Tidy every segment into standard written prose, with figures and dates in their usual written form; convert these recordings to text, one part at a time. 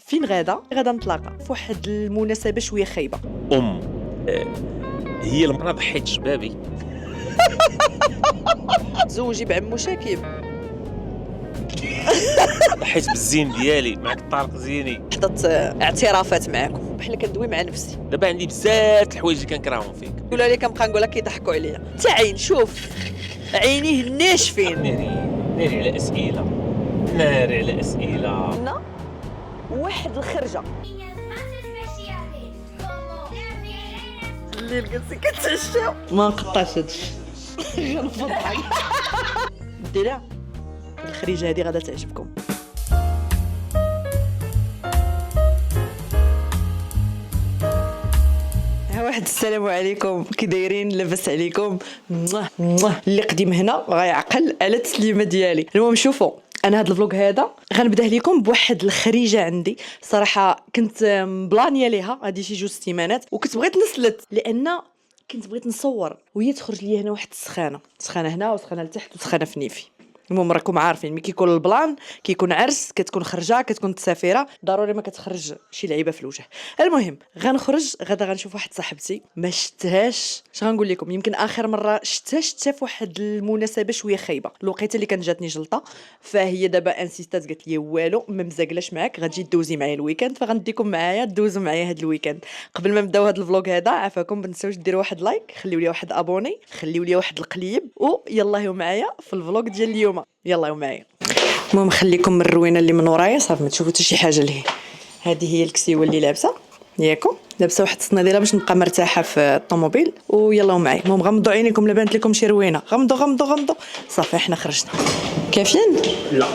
فين غادا نتلاقى في واحد المناسبه شويه خايبه. هي لما انا ضحيت شبابي تزوجي بعمو شاكيب، ضحيت بالزين ديالي معك طارق زيني. حدث اعترافات معاكم بحال كندوي مع نفسي. دابا عندي بزاف الحوايج اللي كنكرههم فيك. ولا لي كنبقى نقول لك كيضحكوا عليا. تا عين شوف عينيه ناشفين. ناري على اسئله، ناري على اسئله. واحد الخرجه اللي لقيتي كتعشاو ما نقطعش هادشي غنفضحك. ديرها الخريجه هذه غادا تعجبكم. واحد السلام عليكم، كي دايرين؟ لاباس عليكم؟ اللي قديم هنا غيعقل على التسليمه ديالي. المهم شوفوا، انا هذا الفلوق هذا غنبداه لكم بواحد الخريجه عندي صراحه كنت مبلانيه ليها هذه شي 2 سيمانات، وكنت بغيت نسلت لان كنت بغيت نصور وهي تخرج لي هنا واحد السخانه هنا وسخانه لتحت وسخانه في نيفي. المهم راكم عارفين ملي كيكون البلان كيكون عرس، كتكون خرجه، كتكون تسافيره، ضروري ما كتخرج شي لعيبه في الوجه. المهم غنخرج غدا غنشوف واحد صاحبتي ما شفتهاش. اش غنقول لكم، يمكن اخر مره شفتها في واحد المناسبه شويه خايبه، الوقيته اللي كانت جاتني جلطه، فهي دابا انسيستات قالت لي والو ما مزاقلاش معاك، غتجي دوزي معايا الويكاند، فغنديكم معايا دوزوا معايا هذا الويكاند. قبل ما نبداو هذا الفلوق هذا عافاكم ما تنساوش ديروا واحد لايك، خليوا لي واحد ابوني، خليوا لي واحد القليب، ويلا معايا في الفلوق ديال اليوم. يلا معايا. المهم خليكم من الروينه اللي من ورايا صافي ما تشوفوا حتى شي حاجه لهي. هذه هي الكسيوه اللي لابسه ياكم، لابسه واحد الصناديره باش نبقى مرتاحه في الطوموبيل. ويلا معايا. المهم غمضوا عينيكم لبانت لكم شي روينه، غمضوا صافي حنا خرجنا. كافيين؟ لا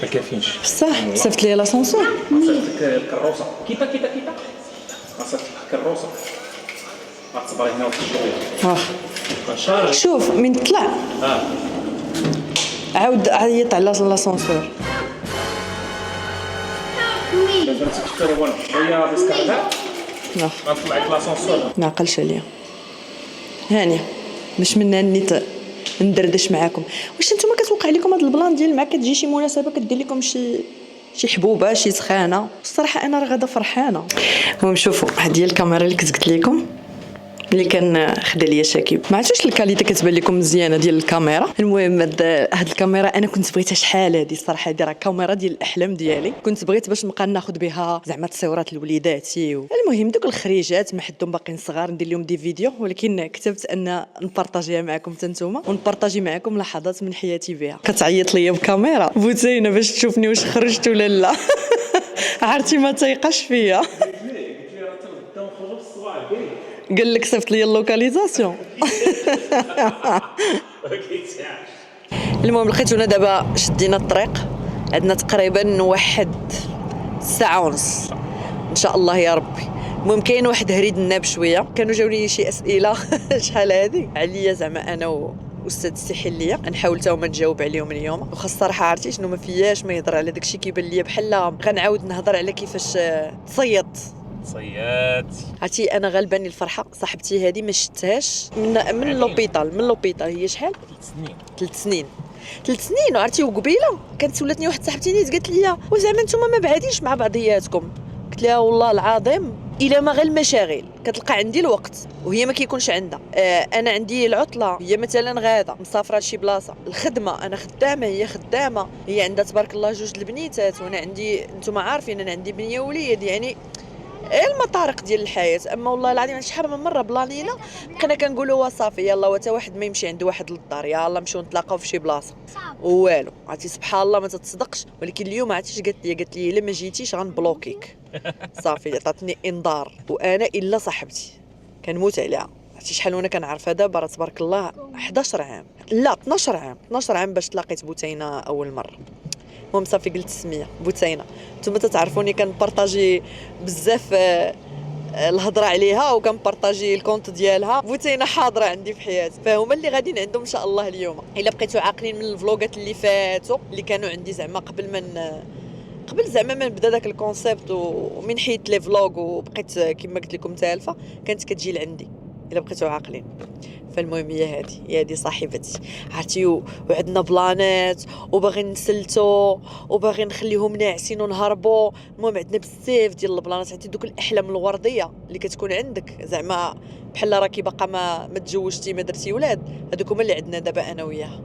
ما كافينش بصح صيفط لي لاسونسور. صيفط لك الكروسه كيتا صيفط لك الكروسه. غتصبري هنا واحد شويه. شوف من طلع عاود عيط على لاسونسور. درتي في التليفون شويه ديسكاردا غنطلع لك لاسونسور. ما عقلش عليا هانيه باش من نيت ندردش معاكم. واش نتوما كتوقع لكم هذا البلان ديال مع كتجي شي مناسبه كدير لكم شي حبوبه شي سخانه؟ الصراحه انا راه غادا فرحانه. المهم شوفوا هذه هي الكاميرا اللي كنت قلت لكم اللي كان خدا ليا شاكيب. ما عرفتش الكاليتي كتبان لكم مزيانه ديال الكاميرا. المهم هاد الكاميرا انا كنت بغيتها شحال هذه الصراحه، هذه راه كاميرا ديال الاحلام ديالي، كنت بغيت باش نبقى ناخذ بها زعما تصويرات لوليداتي المهم دوك الخريجات ما حدهم باقيين صغار ندير لهم دي فيديو، ولكن كتبت ان نبارطاجيها معكم حتى نتوما ونبارطاجي معكم لحظات من حياتي بها. كتعيط ليا بكاميرا بوتينه باش تشوفني واش خرجت ولا لا. عرفتي ما تيقاش فيا. قال لك صيفط لي اللوكاليزاسيون. المهم لقيتونا دابا شدينا الطريق، عندنا تقريبا واحد ساعه ونص ان شاء الله يا ربي. المهم كاين واحد هريد الناب شويه، كانوا جاوني شي اسئله شحال هذه عليا زعما انا واستاذ السحليه، نحاول تا هما نجاوب عليهم اليوم. وخا الصراحه عرفتي شنو ما فياش ما يهضر على داكشي، كيبان ليا بحال غنعاود نهضر على كيفاش تصيط. عرفتي انا غلباني الفرحه. صاحبتي هذه ما شفتهاش من لوبيطال هي شحال 3 سنين وعرفتي. وقبيله كانت ولاتني واحد صاحبتي نيت قالت لي وزعما نتوما ما بعادينش مع بعضياتكم؟ قلت لها والله العظيم الى ما غير المشاغل كتلقى عندي الوقت وهي ما كيكونش عندها. انا عندي العطله، هي مثلا غاده مسافره لشي بلاصه. الخدمه انا خدامه هي خدامه، هي عندها تبارك الله 2 البنيتات وانا عندي نتوما عارفين انا عندي بنيه ووليد، يعني المطارق ديال الحياه. اما والله العظيم شحال من مره بلانينا بقينا كنقولوا صافي يلا وتا واحد ما يمشي عند واحد للدار، يلا نمشيو نتلاقاو في شي بلاصه والو. عرفتي سبحان الله ما تتصدقش. ولكن اليوم عرفتي قالت لي الا ما جيتيش غنبلوكيك. صافي عطاتني انذار، وانا الا صاحبتي كنموت عليها. عرفتي شحال وانا كنعرفها دابا راه تبارك الله 11 عام لا 12 عام باش تلاقيت بوتينه اول مره. المهم صافي قلت السميه بوتينه. نتوما تتعرفوني كنبارطاجي بزاف الهضره عليها وكنبارطاجي الكونت ديالها. بوتينه حاضره عندي في حياتي، فهما اللي غاديين عندهم ان شاء الله اليوم. الا بقيتوا عاقلين من الفلوغات اللي فاتوا اللي كانوا عندي زعما قبل زعما ما نبدا داك الكونسيبت ومن حيت لي فلوغ وبقيت كما قلت لكم تالفه، كانت كتجي لعندي الا بقيتوا عاقلين. فالمهم هي هذه صاحبتي عرفتي. وعندنا بلانات وباغي نسلتو وباغي نخليهم ناعسين ونهربوا. المهم عندنا بزاف ديال البلانات. عرفتي دوك الاحلام الورديه اللي كتكون عندك زعما بحال راكي باقا ما تزوجتي ما درتي ولاد، هذوك هما اللي عندنا دابا انا وياها.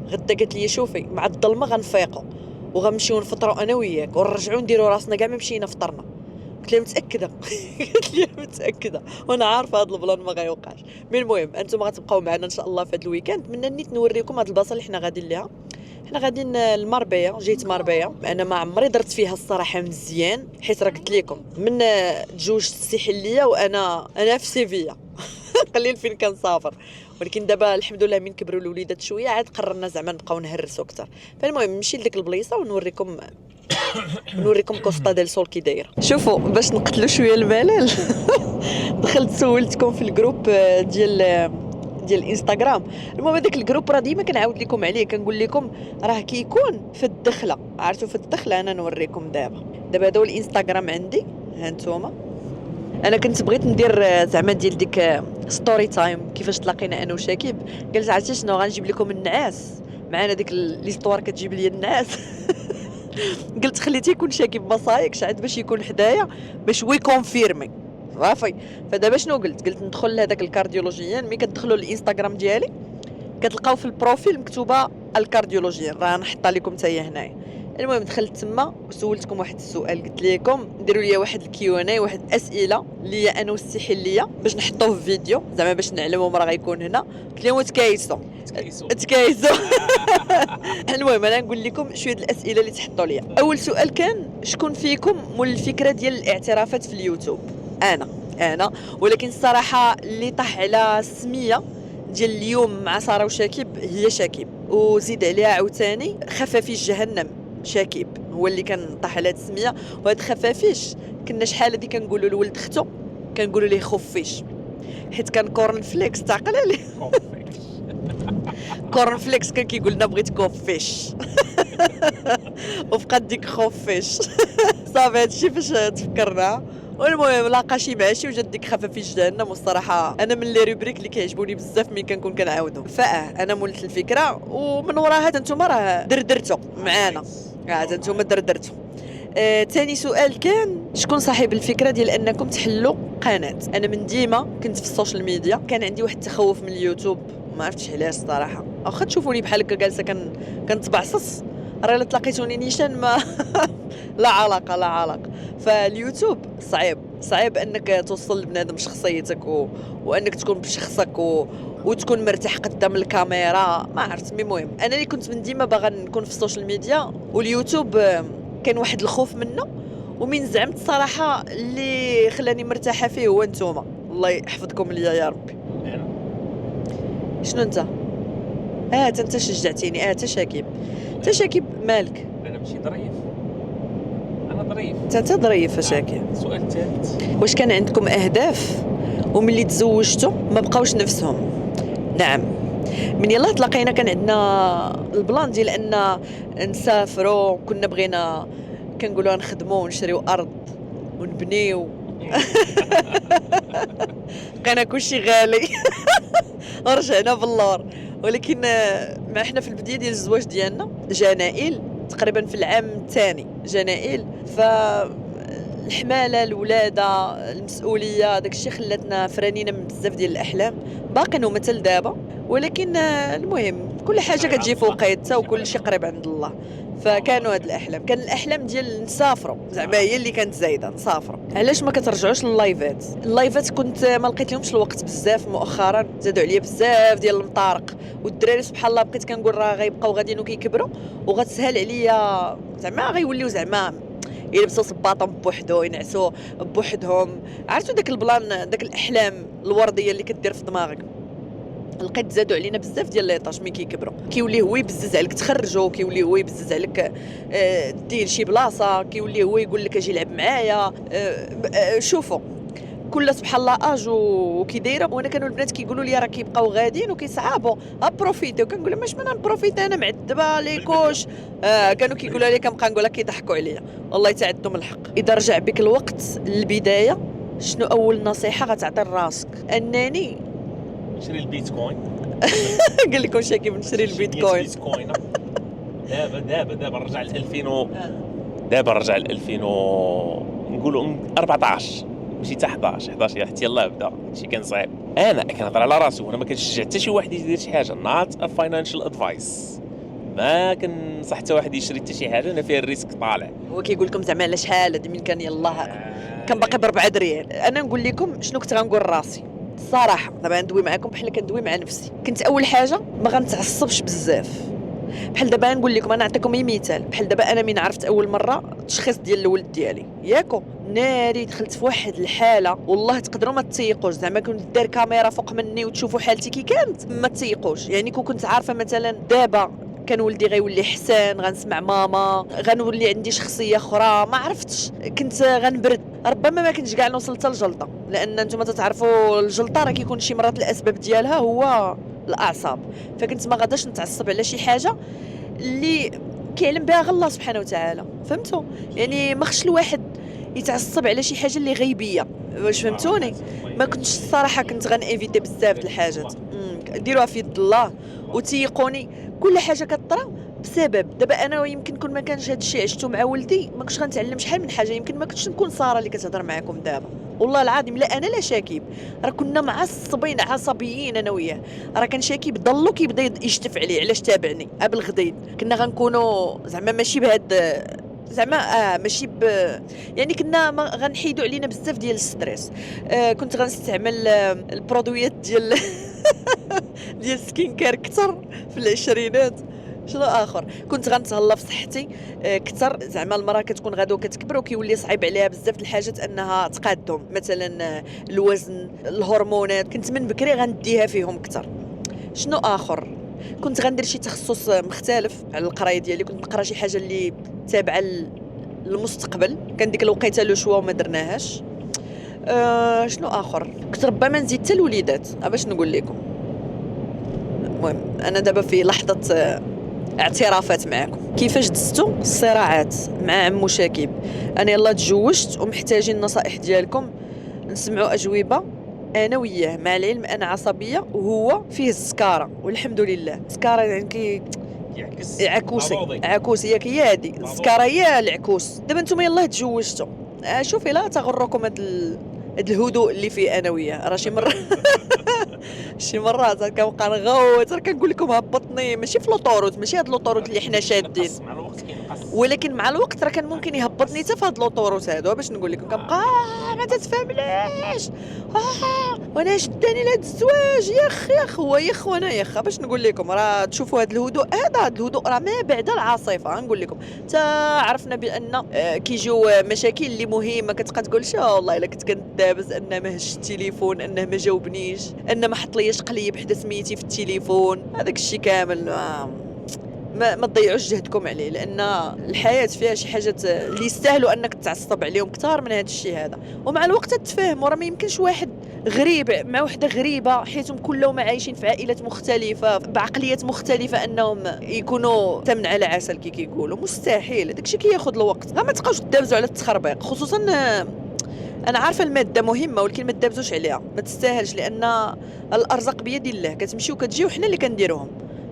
غدا قالت لي شوفي مع الظلمه غنفيقوا وغنمشيو نفطروا انا وياك ونرجعوا نديروا راسنا كاع ما مشينا فطرنا. قلت لها متاكده؟ قالت لي متاكده وانا عارفه هذا البلان ما غيوقعش. من المهم انتم غتبقاو معنا ان شاء الله في هذا الويكاند. من نيت نوريكم هذه البلاصه اللي حنا غاديين ليها. حنا غاديين لمربيه، جيت مربيه انا ما عمري درت فيها الصراحه مزيان، حيت راه قلت لكم من تزوجت السيحليه وانا في سيفيا قليل فين كنسافر. ولكن دابا الحمد لله من كبروا الوليدات شويه عاد قررنا زعما نبقاو نهرسوا اكثر. فالمهم نمشي لديك البلايصه ونوريكم كوستا ديل سول كي دايره. شوفوا باش نقتلوا شويه الملل دخلت سولتكم في الجروب ديال الانستغرام. المهم هذاك الجروب راه ديما كنعاود لكم عليه، كنقول لكم راه كيكون في الدخله. عرفتوا في الدخله انا نوريكم دابا هذا هو الانستغرام عندي. ها نتوما انا كنت بغيت ندير زعما ديال ديك ستوري تايم كيفاش تلاقينا انا وشاكيب. قلت عرفتي شنو غنجيب لكم النعاس معنا، ديك ليستوار كتجيب لي النعاس قلت خليتي يكون شاكيب ما صايقش عاد باش يكون حدايا باش وي كونفيرمي صافي. فدابا شنو قلت ندخل لهذاك الكارديولوجيان. ملي كتدخلوا للانستغرام ديالي كتلقاو في البروفيل مكتوبه الكارديولوجيان، راه نحطها لكم حتى هي هنايا. المهم دخلت تما وسولتكم واحد السؤال، قلت لكم ديروا لي واحد الكيو ان اي، واحد الاسئله ليا انا والسحليه باش نحطوه في فيديو زعما باش نعلموا راه غيكون هنا. قلت لهم تكايسوا المهم انا نقول لكم شويه الاسئله اللي تحطوا لي. اول سؤال كان شكون فيكم مول الفكره ديال الاعترافات في اليوتيوب؟ انا ولكن الصراحه اللي طاح على السميه ديال اليوم مع ساره وشاكيب هي شاكيب، وزيد عليها عاوتاني خفافيش جهنم. شاكيب هو اللي كان طاح على هاد السميه. وهاد خفافيش كنا شحال هادي كنقولوا لولد اختو كنقولوا ليه خفيش، حيت كان كورن فليكس تعقل عليه كورن فليكس كان كيقول لنا بغيت كوفيش وبقات ديك خفيش صافي هادشي فاش تفكرنا. والمهم لاقى شي معاشي وجات ديك خفافيش جهنم. والصراحه انا من لي روبريك اللي كيعجبوني بزاف ملي كنكون كنعاودو. انا مولت الفكره ومن وراها نتوما راه دردرتو معانا. نتوما دردرتو. ثاني سؤال كان شكون صاحب الفكره ديال انكم تحلوا قناه؟ انا من ديما كنت في السوشيال ميديا كان عندي واحد التخوف من اليوتيوب، ما عرفتش علاش الصراحه. واخا تشوفوني بحال هكا جالسه كنتبعصص، راه الا تلاقيتوني نيشان ما لا علاقه. فاليوتيوب صعيب انك توصل لبنادم شخصيتك وانك تكون بشخصك وتكون مرتاح قدام الكاميرا. ما عرفت. المهم انا اللي كنت من ديما باغا نكون في السوشيال ميديا، واليوتيوب كان واحد الخوف منه. ومن زعمت صراحه اللي خلاني مرتاحه فيه هو نتوما، الله يحفظكم ليا يا ربي. شنو انت؟ انت شجعتيني. انت شاكيب مالك؟ انا ماشي ظريف، انا ظريف. انت ظريف شاكيب. السؤال الثالث، واش كان عندكم اهداف وملي تزوجتوا ما بقاوش نفسهم؟ نعم، من يلاه تلاقينا كان عندنا البلان ديال ان نسافروا. كنا بغينا كنقولوا نخدموا ونشريو ارض ونبنيو بقينا كلشي غالي ورجعنا باللور. ولكن ما احنا في البدايه ديال الزواج ديالنا جنائل تقريبا في العام الثاني جنائل، فالحماله الولاده المسؤوليه داكشي خلاتنا فرانينا من بزاف ديال الاحلام باقين ومثل دابا. ولكن المهم كل حاجه كتجي في وقيتها وكل شيء قريب عند الله. فكانوا هاد الاحلام، كان الاحلام ديال نسافروا زعما هي اللي كانت زايده نسافروا. علاش ما كترجعوش اللايفات كنت ما لقيت لهمش الوقت بزاف مؤخرا، زادوا عليا بزاف ديال المطارق. والدراري سبحان الله بقيت كنقول راه غيبقاو غاديين وكيكبروا وغتسهل عليا زعما غيوليو زعما يلبسوا صباطهم بوحدو ينعسوا بوحدهم. عرفتوا داك البلان داك الاحلام الورديه اللي كدير في دماغك. لقيت زادوا علينا بزاف ديال ليطاج ملي كيكبروا كيولي هو يبزز عليك تخرجوا، كيولي هو يبزز عليك دير شي بلاصه، كيولي هو يقول لك اجي لعب معايا. شوفوا كل سبحان الله اج وكي دايره. وانا كانوا البنات كيقولوا لي راه كيبقاو غاديين وكيصعابوا ابروفيتي، وكنقول لهم اش ما نبروفيتي انا معذبه ليكوش. كانوا كيقولوا لي كنبقى نقول لك كيضحكوا عليا. والله تعدوا من الحق. اذا رجع بك الوقت للبدايه شنو اول نصيحه غتعطي لراسك؟ انني نشري البيتكوين. قال لكم شاكي بنشري البيتكوين. دابا رجع ل 2000 دابا رجع ل 2000 نقولوا 14 ماشي حتى 11 حتى يلاه بدا شي كان صعيب. انا كنهضر على راسي وانا ما كنشجع حتى شي واحد يدير شي حاجه. نوت ا فاينانشال ادفايس، ما كنصح حتى واحد يشري حتى شي حاجه انا فيها الريسك طالع. هو كيقول لكم زعما على شحال هذا من كان يلاه كان باقي ب4 دريال. انا نقول لكم شنو كنت غنقول راسي الصراحه. دابا ندوي معكم بحال كندوي مع نفسي. كنت اول حاجه ما غنتعصبش بزاف. بحال دابا نقول لكم، انا نعطيكم مثال. بحال دابا انا من عرفت اول مره التشخيص ديال الولد ديالي ياكو ناري، دخلت في واحد الحاله والله تقدروا ما تسيقوش. زعما كنت دار كاميرا فوق مني وتشوفوا حالتي كي كانت ما تسيقوش. يعني كنت عارفه مثلا دابا كان ولدي غيولي حسان، غنسمع ماما، غنولي عندي شخصيه اخرى، ما عرفتش. كنت غنبرد، ربما ما كنتش كاع نوصل حتى الجلطه، لان نتوما تتعرفوا الجلطه راه كيكون شي مرات الاسباب ديالها هو الاعصاب. فكنت ما غاداش نتعصب على شي حاجه اللي كيعلم بها غير الله سبحانه وتعالى. فهمتوا؟ يعني ما خصش الواحد يتعصب على شي حاجه اللي غيبيه. واش فهمتوني؟ ما كنتش الصراحه كنت غنيفيتي بزاف د الحاجات. ديروها في يد الله وتيقوني كل حاجه كطرا بسبب. دابا انا يمكن كون ما كانش هذا الشيء عشتو مع ولدي ما كنتش غنتعلم شحال من حاجه. يمكن ما كنتش نكون ساره اللي كتهضر معكم دابا، والله العظيم. لا انا لا شاكيب، راه كنا معصبين عصبيين انا وياه. راه كان شاكيب ضلو كيبدا يشتف عليه علاش تابعني بالغديد. كنا غنكونوا زعما ماشي بهاد زعما ماشي يعني كنا غنحيدوا علينا بزاف ديال الستريس. كنت غنستعمل البرودويات ديال ديال سكين كير كثر في العشرينات. شنو اخر كنت غنتهلا في صحتي كثر. زعما المراه كتكون غادو كتكبر وكيولي صعيب عليها بزاف د الحاجات انها تقادهم، مثلا الوزن، الهرمونات. كنت من بكري غنديها فيهم كثر. شنو اخر كنت غندير شي تخصص مختلف على القرايه ديالي. كنت نقرا شي حاجه اللي تابعه للمستقبل. كان ديك الوقيته لو شوا وما درناهاش. شنو اخر كنت ربما نزيد حتى الوليدات. باش نقول لكم، المهم انا دابا في لحظه اعترافات معكم. كيفاش دزتوا الصراعات مع عمو شاكيب؟ انا يلا تزوجت ومحتاجين النصائح ديالكم، نسمعوا اجوبه انا وياه. مع العلم انا عصبيه وهو فيه السكاره، والحمد لله. السكاره يعني عكوسي ياك هي هذه السكاره هي العكوس. دابا نتوما يلاه تزوجتوا. شوفي لا تغركم هاد الهدوء اللي فيه انا وياه. راه شي مرات كنبقى نغوت، راه كنقول لكم هبطني ماشي في لوطوروت، ماشي هاد لوطوروت اللي حنا شادين، ولكن مع الوقت راه كان ممكن يهبطني حتى في هاد لوطوروت هادو. باش نقول لكم كنبقى ما تتفهمليش وانا شداني لهاد الزواج يخ هو يخ وانا يخ. باش نقول لكم راه تشوفوا هاد الهدوء هذا، هاد الهدوء راه ما بعد العاصفه. نقول لكم حتى عرفنا بان كيجيو مشاكل اللي مهمه كتبقى تقول والله الا كنت كندابز انه ما هش التليفون، انه ما جاوبنيش، انه ما حط ليش قليب حدا سميتي في التليفون. هذاك الشيء كامل ما تضيعوش جهدكم عليه، لان الحياه فيها شي حاجات اللي يستاهلوا انك تعصب عليهم كثار من هذا الشيء هذا. ومع الوقت تتفاهموا. راه ما يمكنش واحد غريب مع وحده غريبه حيتهم كلهم عايشين في عائلات مختلفه بعقليات مختلفه انهم يكونوا تمن على عسل كي كيقولوا. مستحيل. هذاك الشيء كياخذ الوقت. ما تبقاوش تدابزوا على التخربيق. خصوصا انا عارفه الماده مهمه، ولكن ما تدابزوش عليها، ما تستاهلش، لان الارزاق بيد الله كتمشي وكتجي وحنا اللي كنديروهم.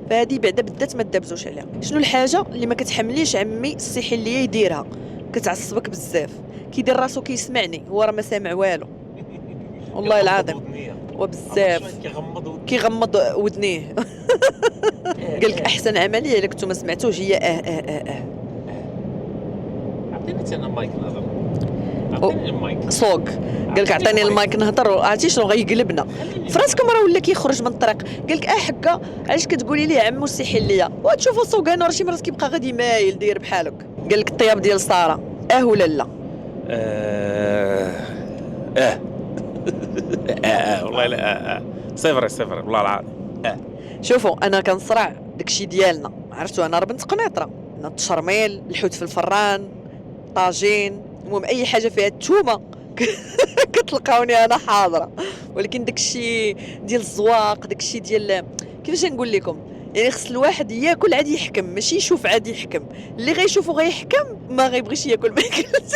فهذه بعدا بالذات ما تدابزوش عليها. شنو الحاجه اللي ما كتحمليش عمي الصحي اللي يديرها كتعصبك بزاف؟ كيدير راسو كيسمعني هو راه ما سامع والو، والله العظيم. وبزاف كيغمض ودنيه. قال لك احسن عمليه الا كنتو ما سمعتوش هي عطيني انا مايك نهضر. عطيني المايك صوق. قال لك عطيني المايك نهضر. عرفتي شنو غيقلبنا فراسكم؟ راه ولا كيخرج من الطريق. قال لك حكا علاش كتقولي لي عمو السحي ليا؟ وتشوفوا صوغانو راه شي مرات كيبقى غادي مايل داير بحالك. قال لك الطياب ديال ساره ولا لا؟ والله لا صفر والله العظيم. شوفوا انا كنصرع داكشي ديالنا، عرفتوا انا راه بنت قنيطره، التشرميل، الحوت في الفران، طاجين، المهم اي حاجه فيها الثومه كتلقاوني انا حاضره. ولكن داكشي ديال الزواق، داكشي ديال كيفاش نقول لكم، يعني خص الواحد ياكل عاد يحكم، ماشي يشوف عاد يحكم. اللي غيشوفو غيحكم، ما غيبغيش ياكل ما ياكلش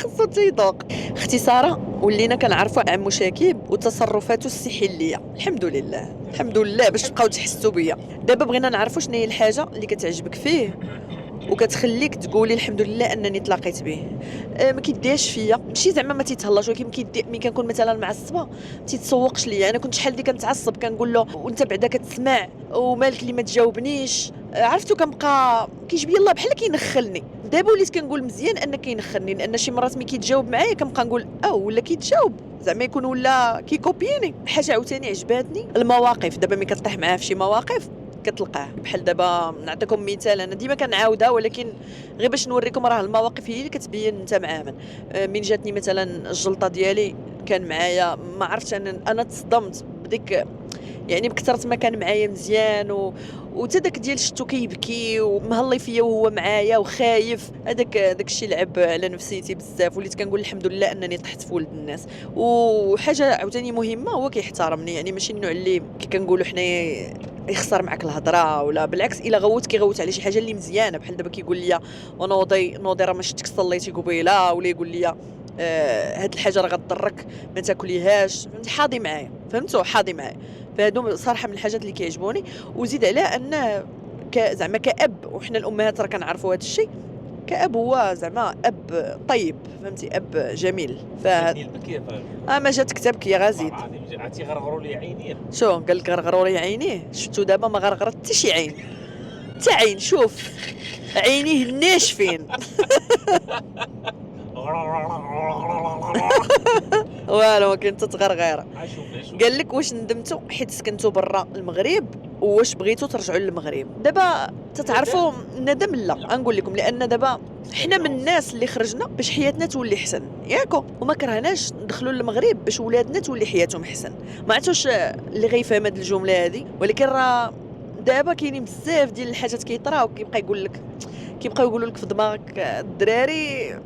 خصو تيذوق. اختي ساره ولينا كنعرفوا عمو شكيب وتصرفاته السحليه. الحمد لله الحمد لله باش تبقاو تحسوا بيا. دابا بغينا نعرفوا شنو هي الحاجه اللي كتعجبك فيه وكتخليك تقولي الحمد لله انني تلاقيت به. ما كيديهاش فيا، ماشي زعما ما تيتهلاش، ولكن ملي كنكون مثلا معصبه ما تيتسوقش ليا. انا كنت شحال دي كنتعصب كنقول له وانت بعدا كتسمع ومالك اللي ما تجاوبنيش، عرفتو كنبقى كيجيب لي الله بحال كينخلني. دابا وليت كنقول مزيان ان كينخلني، لان شي مرات ملي كيتجاوب معايا كنبقى نقول ولا كيتجاوب زعما يكون ولا كيكوبيني. حاجه عاوتاني عجباتني المواقف. دابا ملي كطيح معاه في شي مواقف كتلقاه، بحال دابا نعطيكم مثال، انا ديما كنعاودها ولكن غير باش نوريكم راه المواقف هي اللي كتبين انت مع من جاتني مثلا الجلطه ديالي كان معايا، ما عرفتش انا تصدمت بديك يعني بكثرت ما كان معايا مزيان وتا داك ديال شتو كيبكي ومهلي فيا وهو معايا وخايف. داك الشيء لعب على نفسيتي بزاف، وليت كنقول الحمد لله انني طحت في ولد الناس. وحاجه عاوتاني مهمه هو كيحترمني، يعني ماشي النوع اللي كي كنقولوا حنايا يخسر معك الهضره، ولا بالعكس الا غوت كيغوت على شي حاجه اللي مزيانه. بحال دابا كيقول لي ونوضي راه ما شفتك صليتي قبيله، ولا يقول لي هاد الحاجه راه غتضرك ما تاكليهاش. فهمتي؟ حاضي معايا، فهمتوا؟ حاضي معايا. فهادو صراحه من الحاجات اللي كيعجبوني. وزيد على ان زعما كأب، وحنا الامهات راه كنعرفوا هذا الشيء، كأب هو زعما اب طيب، فهمتي؟ اب جميل. البكيه ما جاتك تبكي غازيد. عرفتي غرغروا لي عينيه. شو قال لك غرغروا لي عينيه؟ شفتو دابا ما غرغرت حتى شي عين، حتى عين. شوف عينيه الناشفين. والو ما كاين حتى تغرغيره. قال لك واش ندمتوا حيت سكنتوا برا المغرب، واش بغيتوا ترجعوا للمغرب؟ دابا تتعرفوا الندم؟ لا نقول لكم، لان دابا حنا من الناس اللي خرجنا باش حياتنا تولي حسن، ياكو، وما كرهناش ندخلوا للمغرب باش ولادنا تولي حياتهم حسن. ما عرفتوش اللي غيفهم هذه الجمله هذه، ولكن راه دابا كاينين بزاف ديال الحاجات كيطراو، كيبقاو يقولوا لك في دماغك الدراري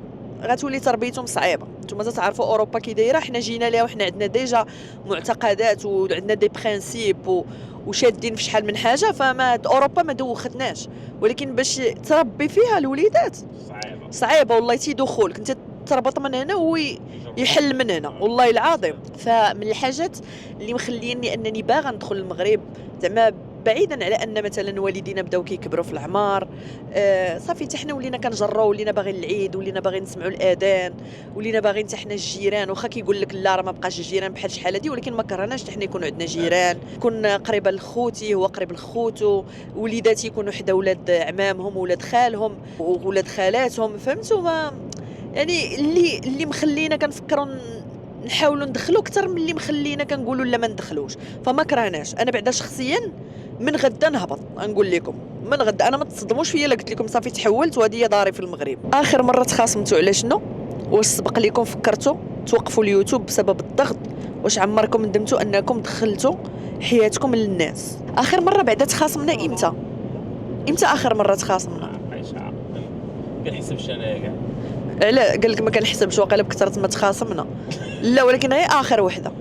غتولي تربيتهم صعيبه. نتوما تعرفوا اوروبا كي دايره، حنا جينا ليها وحنا عندنا ديجا معتقدات وعندنا دي برينسيپ وشادين في شحال من حاجه. فما اوروبا ما دوختناش، ولكن باش تربي فيها الوليدات صعيبه والله. تيدخلك انت تربط من هنا ويحل من هنا والله العظيم. فمن الحاجات اللي مخليني انني باغا ندخل المغرب، زعما بعيدا على ان مثلا والدينا بداو كيكبروا في العمر، صافي حتى حنا ولينا كنجروا، ولينا باغيين العيد، ولينا باغيين نسمعوا الاذان، ولينا باغيين حتى حنا الجيران. واخا كيقول لك لا راه ما بقاش الجيران بحال شحال هادي، ولكن ما كرهناش حتى حنا يكونوا عندنا جيران، كنا قريبه لخوتي هو قريب لخوتو، وليداتي يكونوا حدا ولاد عمامهم وولاد خالهم وولاد خالاتهم. فهمتوا؟ ما يعني اللي مخلينا كنفكروا نحاولوا ندخلوا اكثر من اللي مخلينا كنقولوا لا ما ندخلوش. فما كرهناش. انا بعدا شخصيا من غدا نهبط، نقول لكم من غدا انا ما تصدموش فيا. لا قلت لكم صافي تحولت وهذه هي داري في المغرب. اخر مره تخاصمتوا على شنو؟ واش سبق لكم فكرتوا توقفوا اليوتيوب بسبب الضغط؟ واش عمركم ندمتوا انكم دخلتوا حياتكم للناس؟ اخر مره بعدا تخاصمنا امتى اخر مره تخاصمنا؟ كنحسبش انا كاع. لا قال لك ما كنحسبش، واقيلا بكثرت ما تخاصمنا. لا ولكن غير اخر وحده.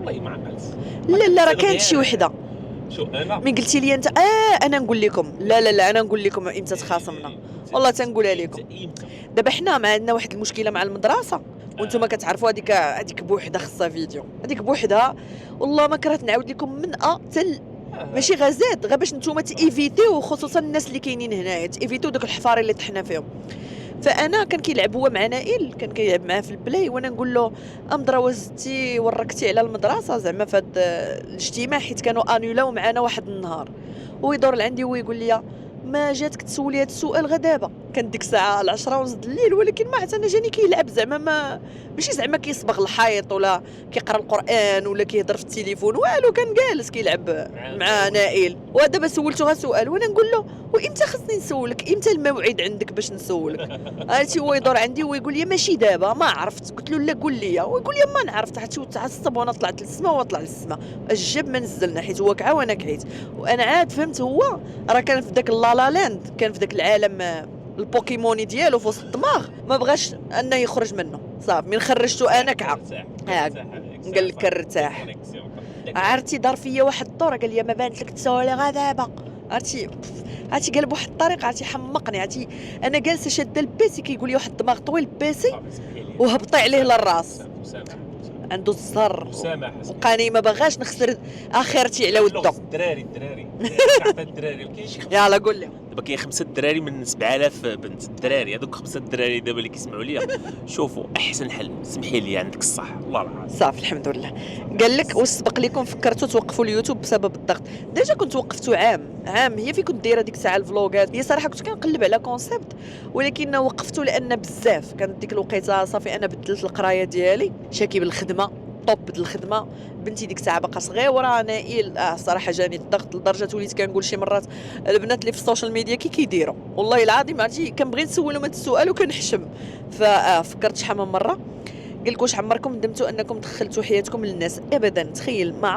والله ما عقلت. لا راه كانت شي وحده. شو انا مين قلتي لي انت؟ انا نقول لكم. لا انا نقول لكم امتى تخاصمنا، والله تنقولها لكم. دابا حنا ما عندنا واحد المشكله مع المدرسه، وانتم كتعرفوا هذيك بوحدها خصها فيديو، هذيك بوحدها والله ما كرهت نعاود لكم من تل ماشي غازات، غير باش نتوما تيفيتيو، خصوصا الناس اللي كاينين هنايا تيفيتيو دوك الحفار اللي طحنا فيهم. فانا كان كيلعب هو مع نائل، كان كيلعب معاه في البلاي، وانا نقول له امدروزتي وركتي على المدرسه زعما في هذا الاجتماع، حيت كانوا انولاو معنا واحد النهار. ويدور لعندي ويقول لي ما جاتك تسولي هذا السؤال غير دابا؟ كان ديك الساعه 10:30 الليل، ولكن ما عرفت انا جاني كيلعب زعما ماشي زعما كيصبغ الحيط ولا كيقرا القران ولا كيهضر في التليفون والو، كان جالس كيلعب مع نائل. ودابا سولته غير سؤال، وانا نقول له وامتى خصني نسولك؟ امتى الموعد عندك باش نسولك؟ عرفتي؟ هو يدور عندي ويقول لي ماشي دابا، ما عرفت. قلت له لا قول لي، ويقول لي ما نعرف. حتى تعصب وانا طلعت للسما وطلع للسما، الجب ما نزلنا حيت هو كعا وانا كعيت. وانا عاد فهمت هو راه كان في داك لالا لاند، كان في داك العالم البوكيموني ديالو في وسط الدماغ، ما بغاش انه يخرج منه. صافي من خرجته انا كعا قال لك ارتاح. عرفتي دار فيا واحد الدور، قال لي ما بانت لك تسولي غا دابا. عرفتي قال بواحد الطريقه، عرفتي حمقني. عرفتي انا جالسه شاده البيسي كيقول لي واحد الدماغ طويل بيسي وهبطي عليه للراس. عنده الزر سامح وقاني ما باغاش نخسر اخرتي على ودو. الدراري كاع الدراري كاين شي يلا قول لي. دابا كاين 5 دراري من 7000 بنت. الدراري هذوك 5 دراري دابا اللي كيسمعوا ليا شوفوا احسن حل، سمحي لي عندك الصح والله العظيم. صافي الحمد لله. قال لك واش سبق لكم فكرتوا توقفوا اليوتيوب بسبب الضغط؟ ديجا كنت وقفتوا عام هي في كنت دايره ديك الساعه الفلوغات. هي صراحه كنت كنقلب على كونسيبت ولكن وقفتوا لان بزاف كانت ديك الوقيته صافي انا بدلت القرايه ديالي، شاكي بالخدمه طوب بدل الخدمه، بنتي ديك الساعه باقا صغيره، نائل صراحه جاني الضغط لدرجه وليت كنقول شي مرات البنات اللي في السوشيال ميديا كيديروا والله العظيم عرفتي كنبغي نسولهم هذا السؤال وكنحشم. ففكرت شحال من مره. قال لك واش عمركم ندمتوا انكم دخلتوا حياتكم للناس؟ ابدا. تخيل ما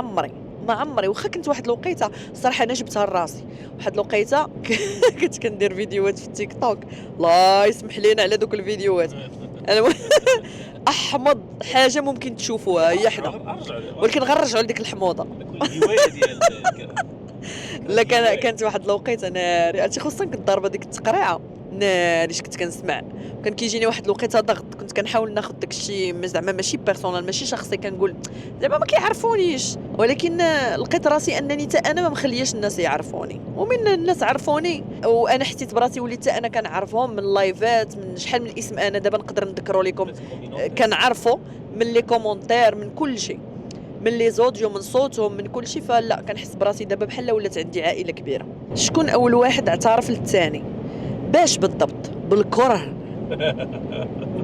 عمري واخا كنت واحد الوقيته الصراحه انا جبتها لراسي. واحد الوقيته كنت كندير فيديوهات في التيك توك، الله يسمح لينا على دوك الفيديوهات. انا احمض حاجه ممكن تشوفوها هي حدا، ولكن غنرجعوا لديك الحموضه. لا كانت واحد الوقيته ناري عرفتي، خصوصا كنت ضاربه ديك التقريعه ناري كنت كنسمع. وكان كيجيني واحد الوقيته ضغط، كنت كنحاول ناخذ داكشي زعما ماشي بيرسونال ماشي شخصي، كنقول زعما ما كيعرفونيش، ولكن لقيت راسي انني حتى انا ما مخلياش الناس يعرفوني، ومن الناس عرفوني وانا حسيت براسي وليت انا كنعرفهم من اللايفات، من شحال من اسم انا دابا نقدر نذكروا لكم كنعرفوا من لي كومونتير من كل شيء، من لي زوديو من صوتهم من كل شيء. فلا كنحس براسي دابا بحال ولات عندي عائله كبيره. شكون اول واحد اعترف للثاني؟ باش بالضبط؟ بالكره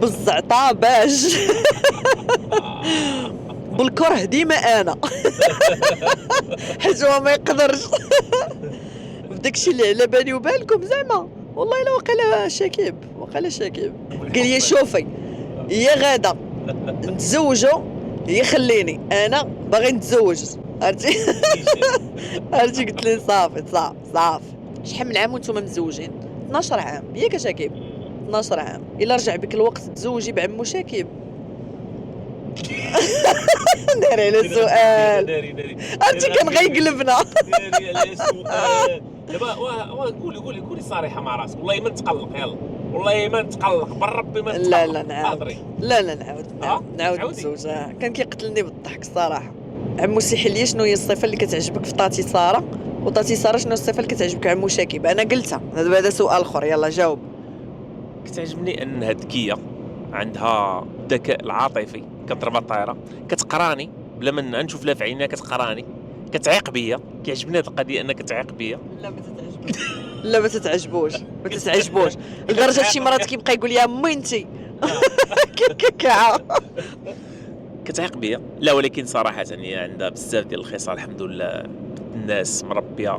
بالزعطه باش بالكره ديما انا حيت هو ما يقدرش بداكشي اللي على بالي وبالكم زعما والله الا وقيلا شاكيب قال لي شوفي يا غاده نتزوجوا يا خليني انا باغي نتزوج عرفتي. عرفتي قلت لي صافي شحال من عام وانتم متزوجين؟ 12 عام ياك شاكيب؟ 12 عام. الا رجع بك الوقت تزوجي بعمو شاكيب؟ داري على السؤال عرفتي كان غيقلبنا. داري على السؤال دابا قولي صريحه مع راسك، والله ما نتقلق، يلا والله ما نتقلق بالربي ما نتقلق. لا نعاود نعاود نتزوج. كان كيقتلني بالضحك الصراحه. عمو سيحي لي شنو هي الصفه اللي كتعجبك في طاتي ساره، وطاتي ساره شنو الصفه اللي كتعجبك عمو شاكيب؟ انا قلتها هذا سؤال اخر، يلا جاوب. كتعجبني انها ذكيه، عندها الذكاء العاطفي، كضرب الطايره، كتقراني بلا ما نشوف لها في عينيها، كتقراني، كتعيق بيا. كيعجبني هذه القضيه انك كتعيق بيا. لا ما تتعجبوش لدرجه شي مرات كيبقى يقول يا امي انت كتعيق بيا. لا ولكن صراحه هي عندها بزاف ديال الخصال الحمد لله. الناس مربيه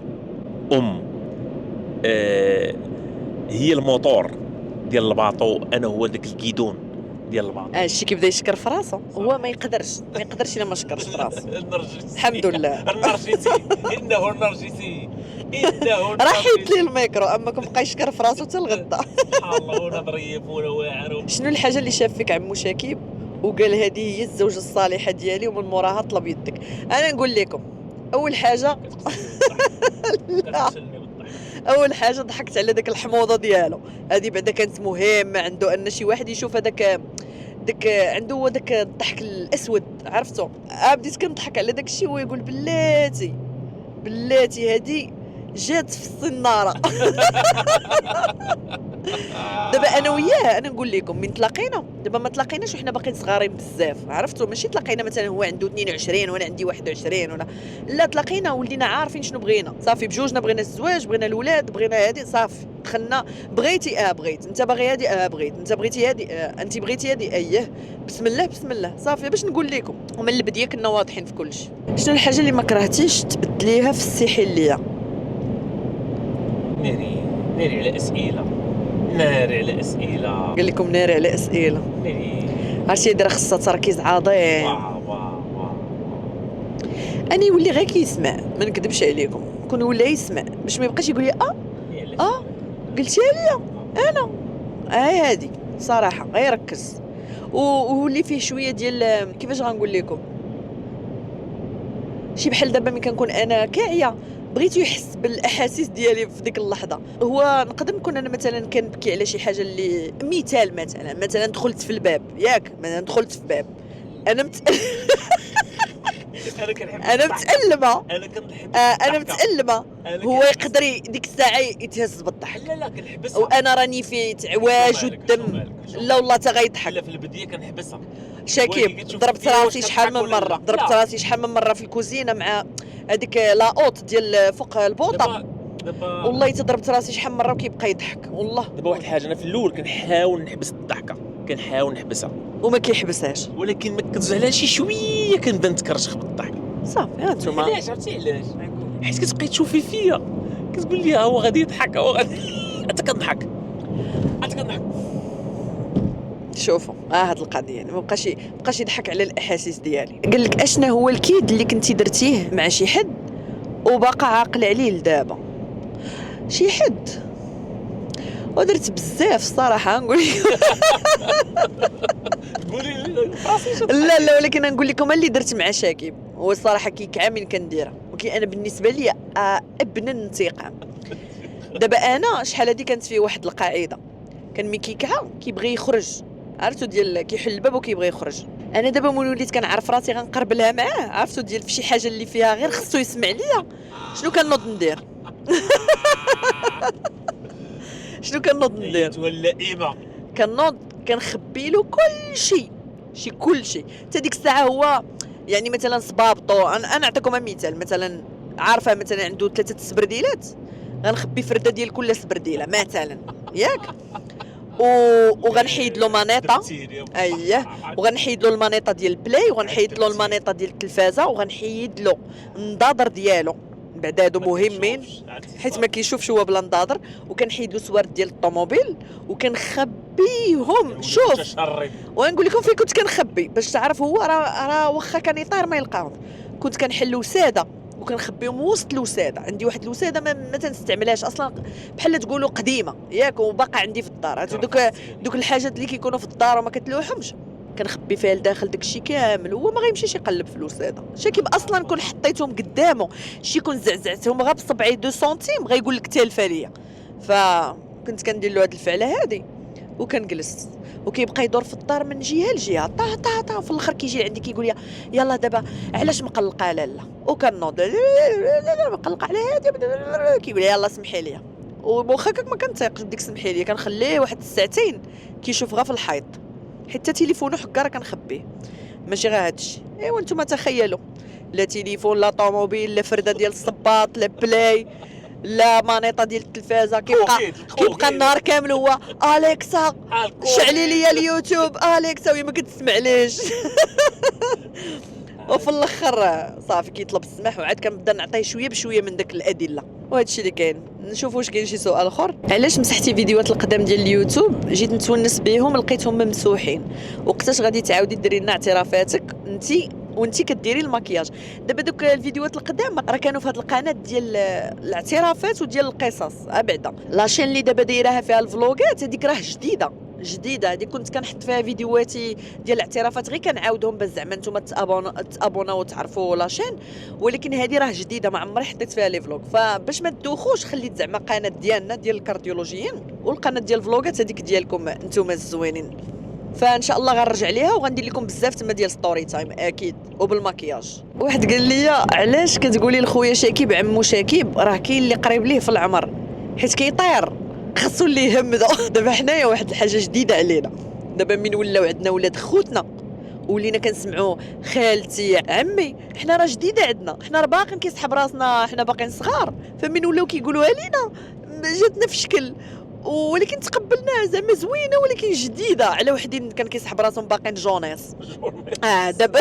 هي الموتور ديال الباطو، انا هو داك الكيدون ديال الباطو. الشيء كيبدا يشكر في راسه، هو ما يقدرش الا ما شكرش في راسه. الحمد لله. النرجسي انه النرجسي راه حيت لي الميكرو، اما كنبقى يشكر في راسه حتى الغدا. سبحان الله. ونظريه ولا واعر. شنو الحاجه اللي شاف فيك عمو شاكيب وقال هذه هي الزوجه الصالحه ديالي ومن موراها طلب يدك؟ انا نقول لكم اول حاجه اول حاجه ضحكت على داك الحموضه ديالو، هذه بعدا كانت مهمه عنده ان شي واحد يشوف هذاك عنده هو داك الضحك الاسود عرفتو. بديت كنضحك على داك الشيء ويقول بلاتي هذه جات في الصناره. دابا انا وياه انا نقول لكم من تلاقينا دابا ما تلاقيناش وحنا باقيين صغارين بزاف عرفتوا، ماشي تلاقينا مثلا هو عنده 22 وانا عندي 21 ولا لا، تلاقينا ولينا عارفين شنو بغينا صافي بجوجنا، بغينا الزواج، بغينا الاولاد، بغينا هذه صافي دخلنا. بغيتي بغيت، انت باغي هذه بغيت، انت بغيتي هذه انت بغيتي هذه اييه بسم الله صافي. باش نقول لكم ومن البدايه كنا واضحين في كل شيء. شنو الحاجه اللي ما كرهتيش تبدليها في السحليه؟ ناري على اسئله. قال لكم ناري على اسئله. عرفتي هذه راه خصها تركيز عظيم. انا يولي غير كيسمع، ما نكذبش عليكم، كون ولا يسمع باش ما يبقاش يقول لي قلتيها لي انا هذه صراحه غير ركز وولي فيه شويه ديال كيفاش غنقول لكم، شي بحال دابا ملي كنكون انا كاعيه بغيتو يحس بالاحاسيس ديالي في ديك اللحظه. هو نقدر نكون انا مثلا كنبكي على شي حاجه اللي مثلا دخلت في الباب ياك، مثلا دخلت في باب انا انا كنحب انا متألمة. انا كنحب انا متألمة. أنا هو يقدر ديك الساعة يتهز بالضحك، لا كنحبسها. وانا راني في عواج والدم. لا والله تا غيضحك. لا في البدايه كنحبسها. شاكيب ضربت راسي شحال من مرة، ضربت راسي شحال من مرة في الكوزينة مع هذيك لاوت ديال فوق البوطة. دابا والله تضربت راسي شحال من مرة وكيبقى يضحك والله. دابا واحد الحاجه، انا في الاول كنحاول نحبس الضحكه، كنحاول نحبسها، وما كيحبسهاش. ولكن ما كنتش على شي شويه كنبان تكرشخ بالضحك. صافي هانتوما. علاش عرفتي علاش؟ حيت كتبقاي تشوفي فيا كتقول لي هو غادي يضحك، هو غادي انت كنضحك. شوفوا هاد القضيه يعني مابقاش يضحك على الاحاسيس ديالي. قال لك اشنا هو الكيد اللي كنتي درتيه مع شي حد وباقا عاقل عليه لدابا؟ شي حد ودرت بزاف الصراحه نقول لك. قولي لا ولكن نقول لكم اللي درت مع شاكيب هو الصراحه كيك عامل كنديرها، ولكن انا بالنسبه لي ابن الانتقام. دابا انا شحال هادي كانت فيه واحد القاعده، كان مي كيكها كيبغي يخرج، عرفتو ديال كيحل الباب وكيبغي يخرج. انا دابا ملي وليت كنعرف راسي غنقربلها معاه، عرفتو ديال فشي حاجه اللي فيها غير خصو يسمع ليا، شنو كنوض ندير؟ شنو كنوض ندير؟ ولا ايما كنوض كنخبي له كل شيء حتى ديك الساعه. هو يعني مثلا صبابطو، انا نعطيكم مثال، مثلا عارفه مثلا عنده 3 سبرديلات، غنخبي فرده ديال كل سبرديله مثلا ياك، وغنحيد له مانيطه. اييه، وغنحيد له المانيطه ديال البلاي، وغنحيد له المانيطه ديال التلفازه، وغنحيد له النضاضر ديالو، بعد هادو مهمين حيت ما كيشوفش هو بلا نضاضر، وكنحيد له سوارت ديال الطوموبيل وكنخبيهم. شوف ونقول لكم فين كنت كنخبي باش تعرف، هو راه واخا كان يطير ما يلقاهم. كنت كنحل وساده وكنخبيهم وسط الوساده. عندي واحد الوساده ما تنستعملهاش اصلا، بحال تقولوا قديمه ياك، وباقا عندي في الدار. دوك الحاجات اللي كيكونوا في الدار وما كتلوحهمش كنخبي فيها لداخل داكشي كامل. هو ما غيمشيش يقلب في الوساده. شاكيب اصلا كون حطيتهم قدامه شي كون زعزعتهم غير بصبعي 2 سنتيم غيقول لك تالفه ليا. فكنت كندير له هاد الفعله هادي وكنجلس، وكيبقى يدور في الدار من جهه لجهه طا طا طا. في الاخر كيجي عندي كيقول لي يلا دابا علاش مقلقه لالا، وكنوض مقلقه على هادي، كيقول لي يلا سمحي لي. واخا ما كنتيقش بديك سمحي لي، كنخليه واحد الساعتين كيشوف غير في الحيط، حتى تليفونه حكا راه كنخبيه. ماشي غير هادشي، ايوا نتوما تخيلوا، لا تليفون لا طوموبيل لا فرده ديال الصباط لا بلاي لا مانيطه ديال التلفازه. كيبقى النهار كامل هو اليكسا شعلي لي اليوتيوب، اليكسا وهي ما كتسمع ليش. وفي الاخر صافي كيطلب السماح، وعاد كنبدا نعطيه شويه بشويه من داك الادله. وهذا الشيء اللي كاين. نشوفوا واش كاين شي سؤال اخر. علاش مسحتي فيديوهات القدام ديال اليوتيوب؟ جيت نتونس بهم لقيتهم ممسوحين. وقتاش غادي تعاودي ديري لنا اعترافاتك وانتي كديري المكياج؟ دابا دوك الفيديوهات القدام راه كانوا في هذه القناه ديال الاعترافات وديال القصص بعدا. لاشين اللي دابا دايراها فيها الفلوغات هذيك راه جديده هذيك كنت كنحط فيها فيديوهاتي ديال الاعترافات، غير كنعاودهم باش زعما نتوما تابوناو وتعرفوا لاشين. ولكن هذه راه جديده ما عمري حطيت فيها لي فلوغ، فباش ما تدوخوش خليت زعما قناه ديالنا ديال الكارديولوجيين، والقناه ديال الفلوغات هذيك ديالكم نتوما الزوينين. فان شاء الله غنرجع ليها وغندير لكم بزاف تما ديال ستوري تايم اكيد وبالمكياج. واحد قال لي علاش كتقولي لخويا شاكيب عمو شاكيب؟ راه كاين اللي قريب ليه في العمر، حيت كيطير خاصو اللي يهمدو. دابا حنايا واحد الحاجه جديده علينا، دابا من ولاو عندنا ولاد خوتنا ولينا كنسمعوا خالتي عمي، حنا راه جديده عندنا، حنا راه باقيين كيسحب راسنا، حنا باقيين صغار. فمن ولاو كيقولوها لينا جاتنا في شكل، ولكن تقبلناها زعما زوينه ولكن جديده على وحدين كان كيسحب راسهم باقيين جونيس. دابا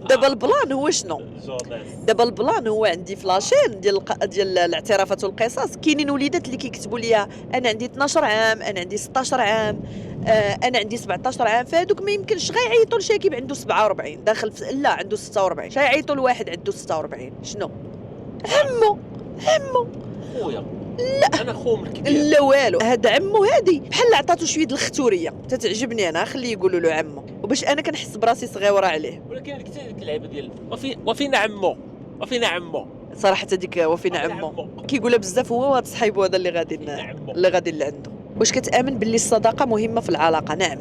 دابا البلان هو شنو؟ دابا البلان هو عندي فلاشين ديال الاعترافات والقصص كاينين وليدات اللي كيكتبوا لي انا عندي 12 عام، انا عندي 16 عام، انا عندي 17 عام. فهادوك ما يمكنش غيعيطوا لشاكيب عنده 47 داخل لا عنده 46، غيعيطوا لواحد عنده 46 شنو؟ عمو خويا. لا انا خوم الكبير لا والو، هذا عمو هادي بحال عطاتو شويه د الختوريه تتعجبني انا، خليه يقولوا له عمو وباش انا كنحس براسي صغيره عليه. ولكن ديك اللعيبه ديال وفينا عمو صراحه هذيك وفينا عمو كيقولها بزاف هو وهاد صحيبو هذا اللي غادي لعنده. واش كتامن باللي الصداقه مهمه في العلاقه؟ نعم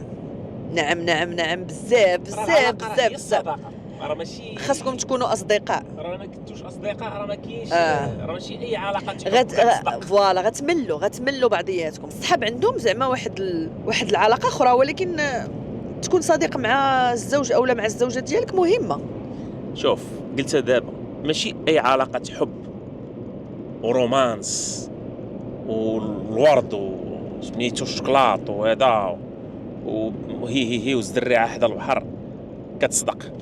نعم نعم نعم، بزاف بزاف بزاف بزاف. الصداقه راه ماشي خاصكم تكونوا اصدقاء. راه ما كنتوش اصدقاء، راه ما كاينش راه ماشي اي علاقه فوالا غتملوا بعضياتكم. الصحاب عندهم زعما واحد العلاقه اخرى، ولكن تكون صديق مع الزوج اولا مع الزوجه ديالك مهمه. شوف قلتها دابا، ماشي اي علاقه حب ورومانس والورد وسميتو الشوكلاط وهذا وهي والزريعه حدا البحر كتصدق.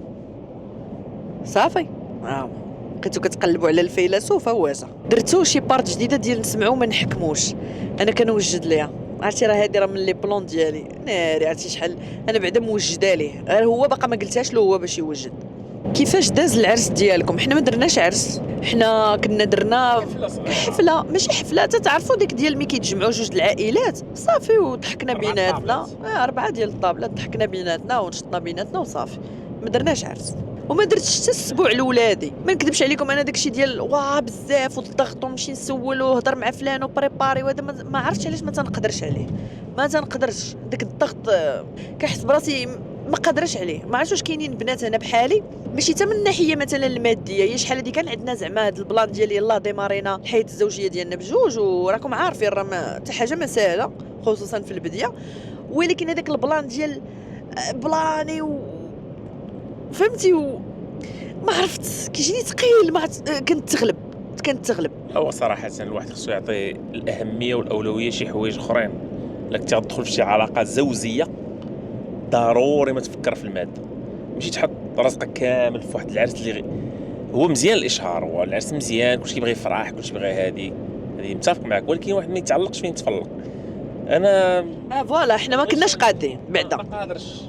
صافي بقيتو كتقلبوا على الفيلسوف واجا درتو شي بارت جديده ديال نسمعوا ما نحكموش. انا كنوجد ليها، عرفتي راه هادي راه من لي بلون ديالي ناري، عرفتي شحال انا بعدا موجده ليه، غير هو باقا ما قلتهاش له هو باش يوجد. كيفاش داز العرس ديالكم؟ حنا ما درناش عرس، حنا كنا درنا حفله، ماشي حفله تتعرفوا ديك ديال ملي كيتجمعوا جوج العائلات صافي وضحكنا بيناتنا. 4 ديال الطابلات ضحكنا بيناتنا ونشطنا بيناتنا وصافي، ما درناش عرس. وما درتش حتى السبوع لولادي، ما نكذبش عليكم، انا داكشي ديال واه بزاف والضغط ونمشي نسول وهضر مع فلان وبريباري وهذا ما عرفتش علاش ما تنقدرش عليه، ما تنقدرش داك الضغط. كنحس براسي ما قادرش عليه. ما عرفتش واش كاينين بنات هنا بحالي، ماشي حتى من الناحيه مثلا الماديه، هي شحال هادي كان عندنا زعما هاد البلان ديال يلاه ديمارينا الحياه الزوجيه ديالنا بجوج، وراكم عارفين راه حتى حاجه ما سهله خصوصا في البدايه، ولكن هذاك البلان ديال بلاني فهمتي ما عرفت كيجيني ثقيل، ما كنت تغلب. هو صراحه الواحد خصو يعطي الاهميه والاولويه شي حوايج اخرين. الا كنتي غتدخل في شي علاقه زوجيه ضروري ما تفكر في الماده، ماشي تحط راسك كامل في واحد العرس اللي هو مزيان الاشهار، هو العرس مزيان، كلشي كيبغي يفرح، كلشي كيبغي هذه متفق معك، ولكن واحد ما يتعلقش فين يتفلق. انا فوالا حنا ما كناش قادين بعدا،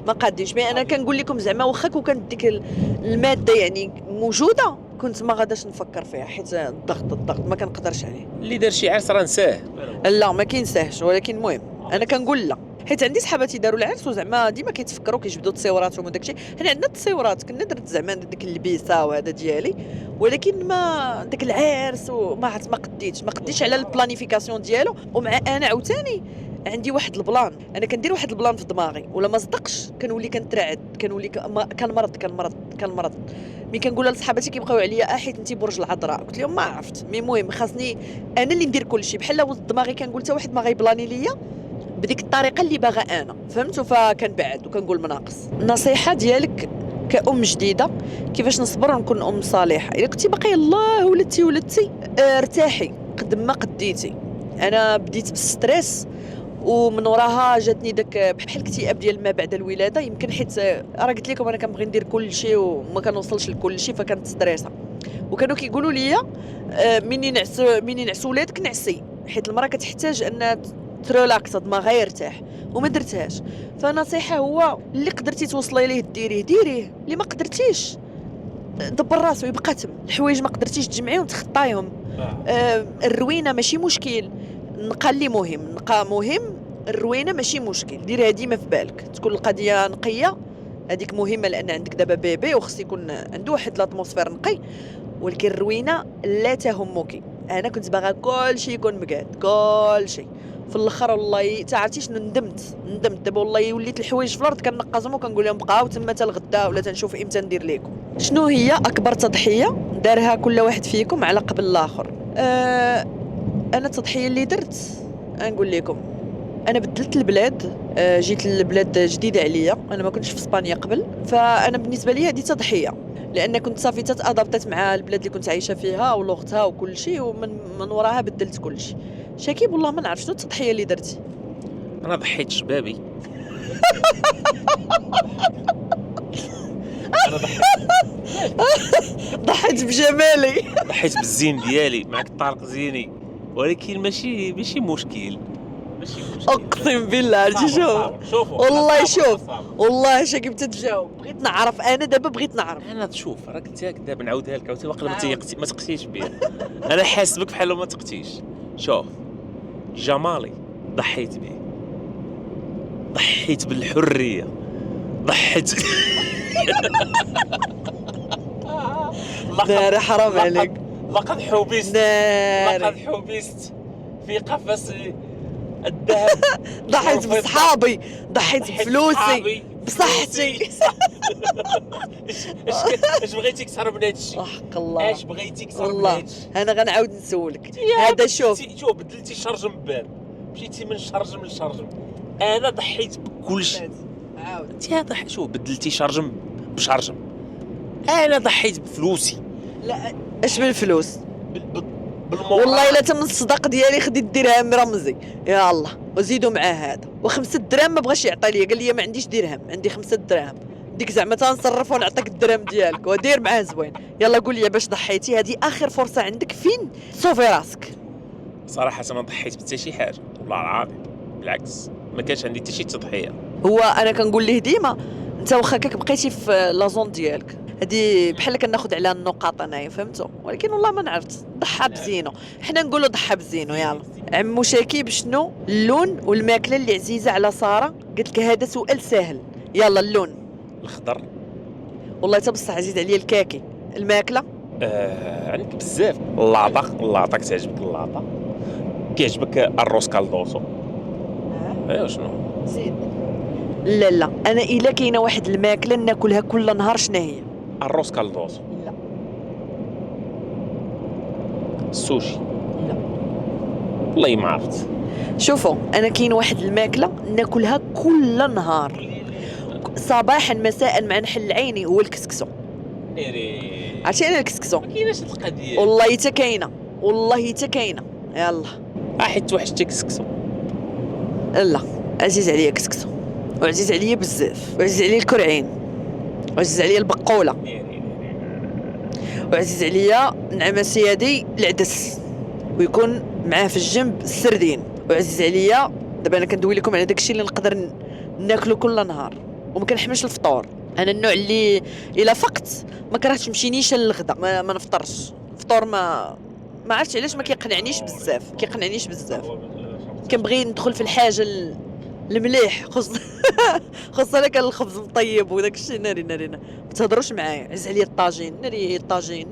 ما قادينش. مي انا كنقول لكم زعما واخا كون كانت ديك الماده يعني موجوده كنت ما غاداش نفكر فيها، حيت الضغط ما كنقدرش عليه. اللي دار شي عرس راه نساه، لا ما كينساهش، ولكن المهم انا كنقول لا، حيت عندي صحاباتي داروا العرس وزعما ديما كيتفكروا كيجبدوا التصويرات وداك الشيء. حنا عندنا التصويرات، كنا درت زعما ديك اللبسه وهذا ديالي، ولكن ما داك العرس وما عرفت ما قديتش على البلانيفيكاسيون ديالو. ومع انا عاوتاني عندي واحد البلان، انا كندير واحد البلان في دماغي ولا ما صدقش كنولي كنترعد، كنولي كنمرض ملي كنقولها لصحاباتي كيبقاو عليا حيت انت برج العذراء، قلت لهم ما عرفت. مي المهم خاصني انا اللي ندير كل شيء، بحال دماغي كنقول حتى واحد ما غيبلاني ليا بديك الطريقه اللي باغا انا، فهمتوا؟ فكنبعد وكنقول مناقص. النصيحه ديالك كأم جديده كيفاش نصبر ونكون ام صالحه؟ الا كنتي باقي الله ولدتي ارتاحي قد ما قديتي. انا بديت بالستريس ومن وراها جاتني داك بحال الاكتئاب ديال ما بعد الولاده، يمكن حيت راه قلت لكم انا كنبغي ندير كل شيء وما كنوصلش لكل شيء، فكنت ستريسه. وكانوا كيقولوا لي مني نعس ولادك نعسي، حيت المراه كتحتاج ان تريلاكس دماغها يرتاح، وما درتهاش. فنصيحه هو اللي قدرتي توصلي ليه ديريه، اللي ما قدرتيش دبر راسو يبقى تم. الحوايج ما قدرتيش تجمعيهم تخطايهم. الروينه ماشي مشكل، النقا اللي مهم، الروينه ماشي مشكل، ديرها ديما في بالك، تكون القضيه نقيه هذيك مهمه، لان عندك دابا بيبي وخص يكون عنده واحد لاتموسفير نقي. ولكن الروينه لا تهمك. انا كنت باغا كل شيء يكون مقاد، كل شيء في الاخر والله تعرفتي شنو ندمت دابا والله وليت الحوايج في الارض كنقزهم وكنقول لهم بقاو تما حتى الغدا ولا تنشوف امتى ندير لكم. شنو هي اكبر تضحيه دارها كل واحد فيكم على قبل الاخر؟ انا التضحيه اللي درت نقول لكم، انا بدلت البلاد، جيت للبلاد جديده عليا، انا ما كنتش في اسبانيا قبل، فانا بالنسبه لي هذه تضحيه، لان كنت صافي تادابطت مع البلاد اللي كنت عايشه فيها ولغتها وكل شيء، ومن وراها بدلت كل شيء. شكيب والله ما نعرف شنو التضحيه اللي درتي. انا ضحيت شبابي. انا ضحيت بجمالي، ضحيت بالزين ديالي معك الطارق زيني، ولكن ماشي مشكل. اقسم بالله عرفتي شوف والله شوف والله شكيب تتجاوب. بغيت نعرف، انا دابا بغيت نعرف. انا تشوف راه قلت لك دابا نعاودها لك عاوتاني، واقيلا ما تقتيش بيا. انا حاسبك بحال ما تقتيش. شوف جمالي ضحيت به، ضحيت بالحريه، ضحيت ناري حرام عليك. لقد حبست في قفص الذهب ضحيت بصحابي، ضحيت بفلوسي، بصحتي. اش بغيتي اكثر من هادشي؟ حق الله اش بغيتي اكثر من والله. هادشي؟ انا غنعاود نسولك هذا. شوف شوف بدلتي شرجم بان، مشيتي من شرجم لشرجم. انا ضحيت بكلشي. عاود انت شوف بدلتي شرجم بشرجم. انا ضحيت بفلوسي. لا اش بالفلوس بالمورال. والله الا تم الصداق ديالي خديت درهم رمزي يا الله وزيدوا معاه هذا. و5 دراهم ما بغاش يعطي لي، قال لي ما عنديش درهم، عندي 5 دراهم. ديك زعما تنصرف ونعطيك الدرهم ديالك ودير معاه زوين. يلا قول لي باش ضحيتي، هذه اخر فرصه عندك فين تصوفي راسك. صراحه ما ضحيت حتى شي حاجه والله العظيم، بالعكس ما كانش عندي حتى شي تضحيه. هو انا كنقول ليه ديما انت واخا كاك بقيتي في لازون ديالك هذه بحال كناخذ على النقاط انايا فهمتوا، ولكن والله ما نعرفت ضحى بزينو. حنا نقولوا ضحى بزينو. يلا عمو شاكيب، شنو اللون والماكله اللي عزيزه على ساره؟ قلت لك هذا سؤال سهل. يلا اللون الخضر. والله حتى بصح عزيز عليا الكاكي. الماكله عندك بزاف. اللاطا كتعجبك اللاطا؟ كيعجبك الروس كالدوسو؟ ايوا شنو زيد. لا لا انا الا كاينه واحد الماكله ناكلها كل نهار شنو هي؟ الروس كالدوسو. لا السوشي. لا والله ما عرفت. شوفوا انا كاين واحد الماكله ناكلها كل نهار صباحا مساء مع نحل عيني، هو الكسكسو. ناري عرفتي انا الكسكسو؟ ما كايناش القضيه. والله حتى كاينه، والله حتى كاينه. يلا حيت توحشتك كسكسو. لا عزيز عليا كسكسو، وعزيز عليا بزاف، وعزيز عليا الكرعين، وعزيز عليا البقوله، وعزيز عليا نعم سيادي العدس، ويكون معاه في الجنب السردين، وعزيز عليا دابا انا كندوي لكم على داكشي اللي نقدر ناكلو كل نهار وما كنحملش الفطور. انا النوع اللي الا فقت ما كرهتش نمشينيش للغدا، ما نفطرش. الفطور ما عرفتش علاش ما كيقنعنيش بزاف. كنبغي ندخل في الحاجه المليح، خصوصا كان الخبز مطيب وداك الشيء. ناري ما تهضروش معايا. عز عليا الطاجين،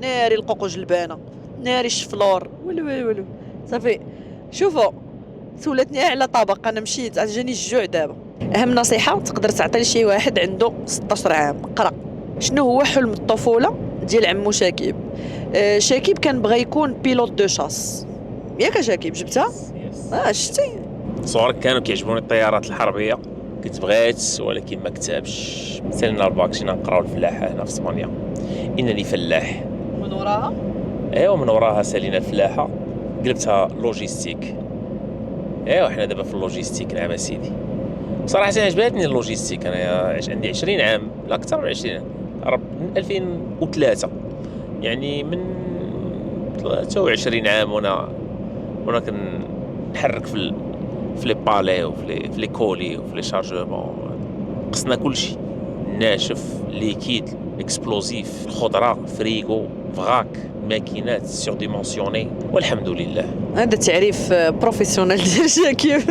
ناري القوقوج البانه، ناري الشفلور، والو صافي. شوفوا سولتني على طبق، انا مشيت جاني الجوع دابا. اهم نصيحه تقدر تعطي لشي واحد عنده 16 عام، قرا شنو هو حلم الطفوله ديال عمو شاكيب. شاكيب كان بغى يكون بيلوت دو شاس، ياك شاكيب جبتها؟ شتي صورك كانوا كيعجبوني الطيارات الحربيه، كنت بغيت ولكن ما كتبش. سالنا الباك جينا نقراو الفلاحه هنا في اسبانيا. انني فلاح. من وراها ايوا من وراها سالينا الفلاحه قلبتها لوجيستيك. ايوا حنا دابا في اللوجيستيك. نعم اسيدي صراحه عجبتني اللوجيستيك. انا عندي 20 عام، لا اكثر من 20 عام، من 2003 يعني من 23 عام وانا كنحرك في لي بالي وفي لي كولي وفي لي شارجمون. قصنا كلشي ناشف، ليكيد، اكسبلوزيف، الخضره، فريغو، فراك، ماكينات سور ديمونسيوني، والحمد لله. هذا تعريف بروفيسيونيل ديال شاكيب.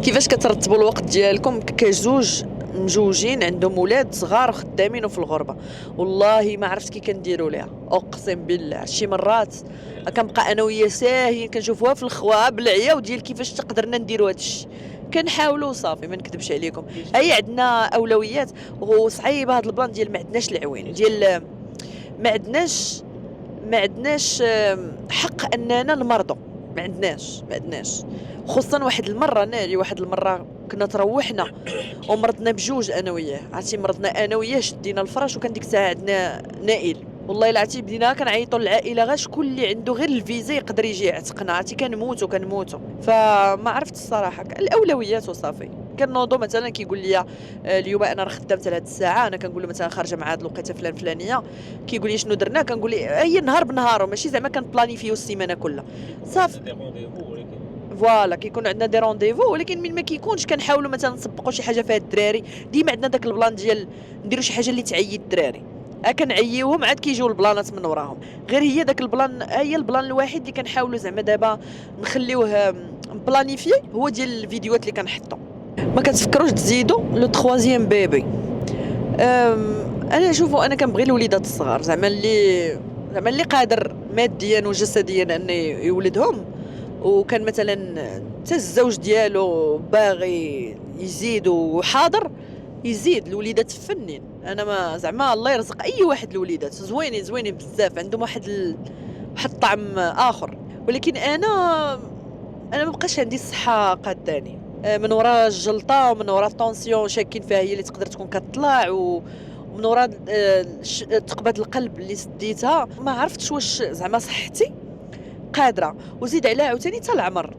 كيفاش كترتبوا الوقت ديالكم كجوج مجوجين عندهم ولاد صغار وخدامين وفي الغربه؟ والله ما عرفت كي كنديروا ليها، اقسم بالله. شي مرات كنبقى انا وياه ساهيين كنشوفوها في الخوا بالعيا وديال كيفاش تقدرنا نديروا هذا الشيء. كنحاولوا صافي ما نكذبش عليكم. هي عندنا اولويات وصعيبه هذا البلان ديال ما عندناش العوين ديال ما عندناش حق اننا نمرضوا. ما عندناش خصوصا واحد المره كنا تروحنا ومرضنا بجوج انا وياه. عرفتي مرضنا انا وياه، شدينا الفراش وكان ديك الساعه عندنا نائل. والله العظيم بدينا كنعيطوا للعائله غير شكون اللي عنده غير الفيزا يقدر يجي يعتقنا. عرفتي كنموتوا. فما عرفت الصراحه الاولويات وصافي. كنوضوا مثلا كيقول لي اليوم انا راه خدامه لهاد الساعه، انا كنقول له مثلا خارجه مع هاد الوقيته فلانيه، كيقول لي شنو درنا، كنقول لي هي نهار بنهار ماشي زعما كنبلانيفيو السيمانه كلها صافي. فوالا كيكون عندنا دي رونديفو، ولكن من ما كيكونش كنحاولوا مثلا نسبقوا شي حاجه فيها الدراري. ديما عندنا داك البلان ديال نديروا شي حاجه اللي تعيي الدراري، كنعييوهم عاد كيجيو البلانات من وراهم. غير هي داك البلان، هي البلان الوحيد اللي كنحاولوا زعما دابا نخليوه بلانيفي، هو ديال الفيديوهات اللي كنحطوا. ما كتفكروش تزيدوا لو تخوازيام بيبي. انا شوفوا انا كنبغي الوليدات الصغار زعما اللي قادر ماديا وجسديا ان يولدهم، وكان مثلا حتى الزوج ديالو باغي يزيد وحاضر يزيد. الوليدات فنين، انا ما زعما الله يرزق اي واحد الوليدات زوينين بزاف، عندهم واحد الطعم اخر. ولكن انا ما بقاش عندي الصحه قاداني من وراء الجلطه ومن وراء الطونسيون شاكين فيها هي اللي تقدر تكون كتطلع، ومن وراء تقبض القلب اللي سديتها. ما عرفتش واش زعما صحتي قادره. وزيد عليها عاوتاني حتى العمر.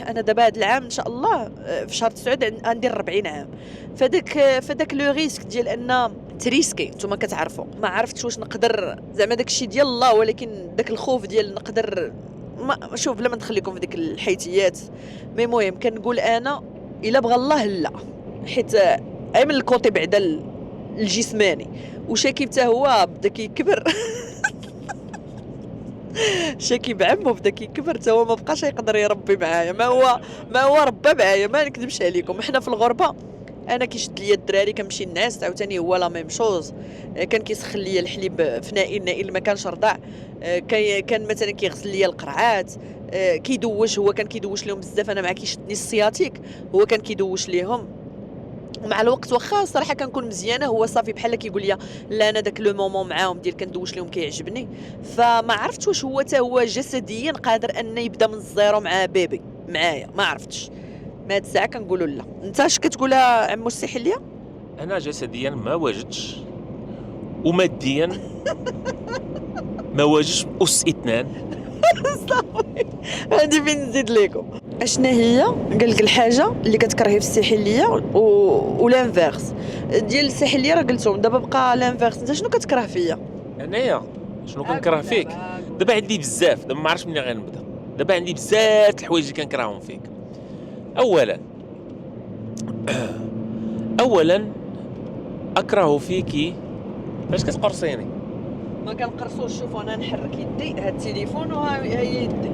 انا دابا هذا العام ان شاء الله في شهر 9 غندير 40 عام. فداك لو ريسك ديال ان تريسكي نتوما كتعرفوا. ما عرفتش واش نقدر زعما داك الشيء ديال الله، ولكن داك الخوف ديال نقدر ما شوف بلا ما ندخليكم في ديك الحيتيات. مي المهم كنقول انا الا بغى الله لا، حيت اي من الكوتي بعدا الجسماني. وشاكيب حتى هو بدا كيكبر شاكيب عمو بدا كيكبر حتى هو ما بقاش يقدر يربي معايا. ما هو ربى معايا، ما نكذبش عليكم. حنا في الغربه انا كيشد ليا الدراري كنمشي الناس عاوتاني هو لا ميم شوز. كان كيسخن ليا الحليب في نائل ما كانش رضع. كان مثلا كيغسل ليا القرعات، كيدوش. هو كان كيدوش لهم بزاف، انا مع كيشدني السياتيك هو كان كيدوش ليهم. ومع الوقت واخا الصراحه كنكون مزيانه، هو صافي بحال كيقول لي لا انا داك لو مومون معاهم ديال كندوش لهم كيعجبني. فما عرفتش واش هو حتى هو جسديا قادر ان يبدا من الزيرو مع بيبي معايا. ما عرفتش. ما هاد الساعه كنقولوا لا. انت اش كتقولها عمو السحليه؟ انا جسديا ما واجدتش، وماديا ما واجدش اس 2. صافي عندي فين نزيد لكم. اشنا هي قال لك الحاجه اللي كتكرهي في السحليه ولانفيرس ديال السحليه راه قلتهم. دابا بقى لانفيرس، انت شنو كتكره فيا؟ انايا شنو كنكره فيك؟ دابا عندي بزاف، دابا ما عرفتش منين غنبدا. دابا عندي بزاف الحوايج اللي كنكرههم فيك. اولا اكره فيكي فاش كتقرصيني. ما كنقرصوش. شوفوا انا نحرك يدي، هاد التليفون وها هي يدي.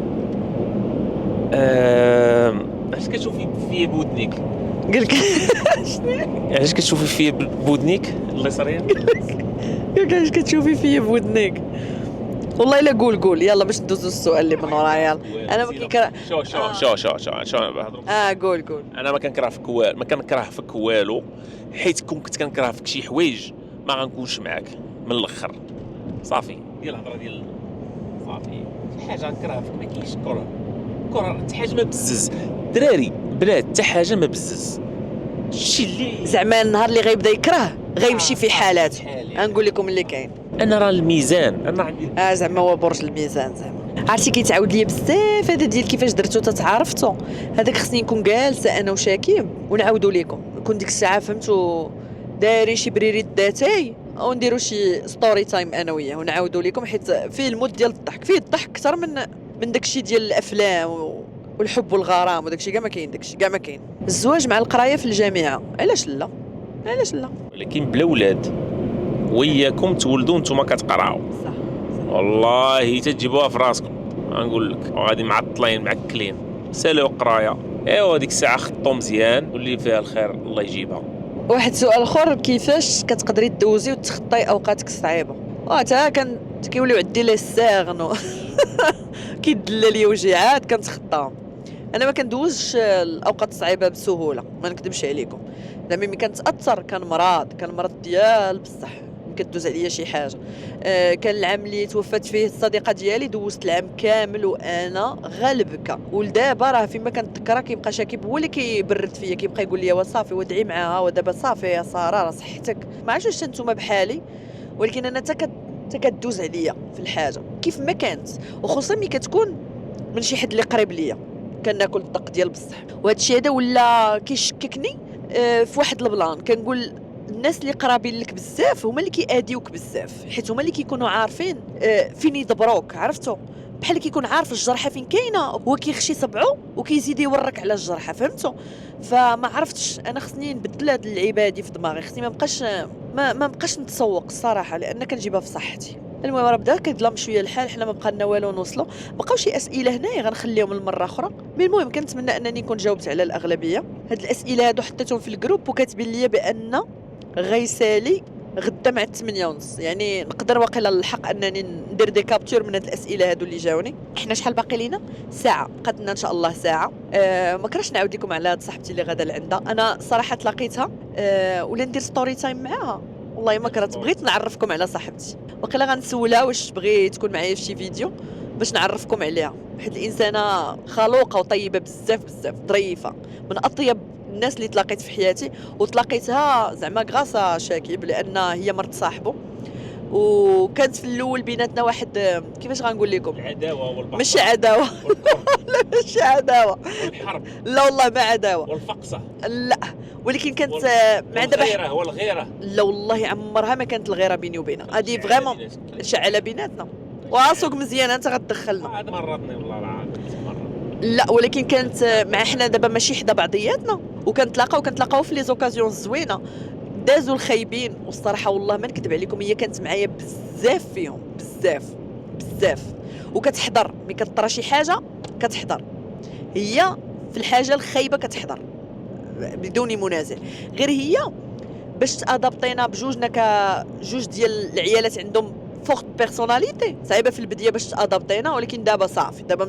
علاش كتشوفي فيا بودنيك؟ قال لك علاش كتشوفي فيا بودنيك الله يسرين؟ قال لك علاش كتشوفي فيا بودنيك؟ والله الا قول يلا باش ندوزو السؤال اللي من ورايا. يلا انا ما كنكره. شو قول. انا ما كنكره فيك والو، ما كنكره فيك والو، حيت كنت كنكره فيك شي حوايج ما غنكونش معاك من الاخر. صافي ديال الهضره ديال صافي. شي حاجه نكرهها فيك ما كاينش. كره حتى حاجه ما بزز دراري بلاد، حتى حاجه ما بزز. شي اللي زعما النهار اللي غيبدا يكره غيمشي في حالات. غنقول لكم اللي كاين. انا راه الميزان انا عندي زعما هو برج الميزان. زعما عرفتي كيتعاود ليا بزاف هذا ديال كيفاش درتو تتعارفتو. هذاك خصني نكون جالسه انا وشاكيب ونعاودوا لكم. نكون ديك الساعه فهمتوا دايرين شي بريري داتاي ونديروا شي ستوري تايم انا وياه ونعاودوا لكم، حيت فيه المود ديال الضحك. فيه الضحك اكثر من داكشي ديال الافلام والحب والغرام وداكشي كاع ما كاين. داكشي كاع ما كاين. الزواج مع القرايه في الجامعه علاش لا؟ ولكن بلا ولاد وياكم تولدوا نتوما كتقراو. صح. والله تجيبوها في راسكم. غنقول لك وغادي معطلين معكلين سالوا قرايه. ايوا ديك الساعه خطو مزيان واللي فيها الخير الله يجيبها. واحد سؤال اخر، كيفاش كتقدري تدوزي وتخطي اوقاتك الصعيبه؟ تا كيوليو عندي لي سيغن كيدلا لي وجيعات كنتخطاهم. انا ما كندوزش الاوقات الصعيبه بسهوله، ما نكذبش عليكم. زعما ملي كنتاثر كنمرض ديال بصح كدوز عليا شي حاجه. كان العام اللي توفات فيه الصديقه ديالي دوزت العام كامل وانا غالبكه. ولدابا راه فيما كنتذكرها كيبقى شاكيب هو اللي كيبرد فيا، كيبقى يقول لي وصافي ودعي معاها ودابا صافي يا ساره راه صحتك. ما عرفتش واش نتوما بحالي، ولكن انا حتى كدوز عليا في الحاجه كيف ما كانت، وخصوصا ملي كتكون من شي حد اللي قريب ليا. كناكل الدق ديال بصح، وهذا الشيء هذا ولا كيشككني في واحد البلان. كنقول الناس اللي قرابين لك بزاف هما اللي كياديوك بزاف، حيت هما اللي كيكونوا عارفين فين يدبروك. عرفتوا بحال كيكون عارف الجرحه فين كاينه، هو كيخشي صبعو وكيزيد يورك على الجرحه. فهمتوا؟ فما عرفتش انا خصني نبدل هاد العبادي في دماغي. خصني ما بقاش نتسوق الصراحه، لان كنجيبها في صحتي. المهم راه بدا كيظلم شويه الحال، حنا ما بقى لنا والو نوصلوا. بقاو شي اسئله هنايا غنخليهم المره اخرى. المهم كنتمنى انني نكون جاوبت على الاغلبيه. هاد الاسئله هادو حطيتهم في الجروب وكاتبين لي بان غيسالي غدا مع 8:30. يعني نقدر واقيلا الحق انني ندير دي كابتور من هاد الاسئله هادو اللي جاوني. احنا شحال باقي لينا؟ ساعه، قدنا ان شاء الله ساعه. ما كرهتش نعاود لكم على هاد صاحبتي اللي غدا لعندها. انا صراحه تلاقيتها ولا ندير ستوري تايم معاها، والله ما كرهت. بغيت نعرفكم على صاحبتي، واقيلا غنسولها واش بغي تكون معايا في شي فيديو باش نعرفكم عليها. واحد الانسانه خلوقه وطيبه بزاف بزاف، ظريفه، من اطيب الناس اللي تلاقيت في حياتي. وتلاقيتها زعما غراسه شاكيب، لان هي مرت صاحبه، وكانت في الاول بيناتنا واحد كيفاش غنقول لكم، العداوه والبغضاء، ماشي عداوه لا ماشي عداوه، والحرب لا والله ما عداوه، والفقصه، لا، ولكن كانت مع دابا والغيره والغيره. لا والله عمرها ما كانت الغيره بيني وبينها، هذه فريمون شعله بيناتنا. واسوق مزيان انت غتدخلنا. هذا مرضني والله العظيم مره. لا ولكن كانت مع حنا دابا ماشي حدا بعضياتنا، وكنتلاقاو في لي زوكازيون زوينه، دازوا الخايبين. والصراحه والله ما نكذب عليكم، هي كانت معايا بزاف فيهم، بزاف بزاف، وكتحضر ملي كطرا شي حاجه كتحضر. هي في الحاجه الخايبه كتحضر بدون منازع. غير هي باش تادابطينا بجوجنا كجوج ديال العيالات عندهم فورت بيرسوناليتي، صعيبه في البدايه باش تادابطينا، ولكن دابا صافي، دابا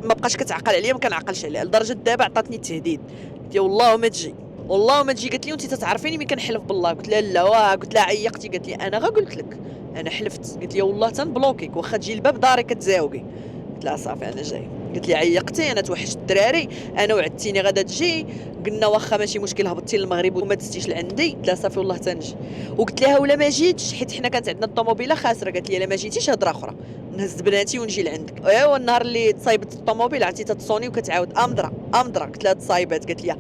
ما بقاش كتعقل عليا، ما كنعقلش عليها، لدرجه دابا عطاتني التهديد، قلت لها والله ما تجي، والله ما تجي. قالت لي انت تتعرفيني ملي كنحلف بالله. قلت لها لا، قلت لها عيقتي. قالت لي انا غا قلت لك انا حلفت. قلت لي والله تنبلوكيك، واخا تجي لباب داري كتزاوقي. قلت لها صافي انا جاي. قلت لي عيقتي، انا توحشت الدراري، انا وعدتيني غادا تجي، قلنا واخا ماشي مشكل هبطتي للمغرب وما دزتيش لعندي. قلت لها صافي والله تنجي. وقلت لها ولا ما جيتش، حيت حنا كانت عندنا الطوموبيله خاسره. قالت لي الا ما جيتيش هضره اخرى، نهز بناتي ونجي لعندك. ايوا النهار اللي تصايبت الطوموبيل عرفتي تتصوني وكتعاود امضره. قلت لها تصايبات. قالت لي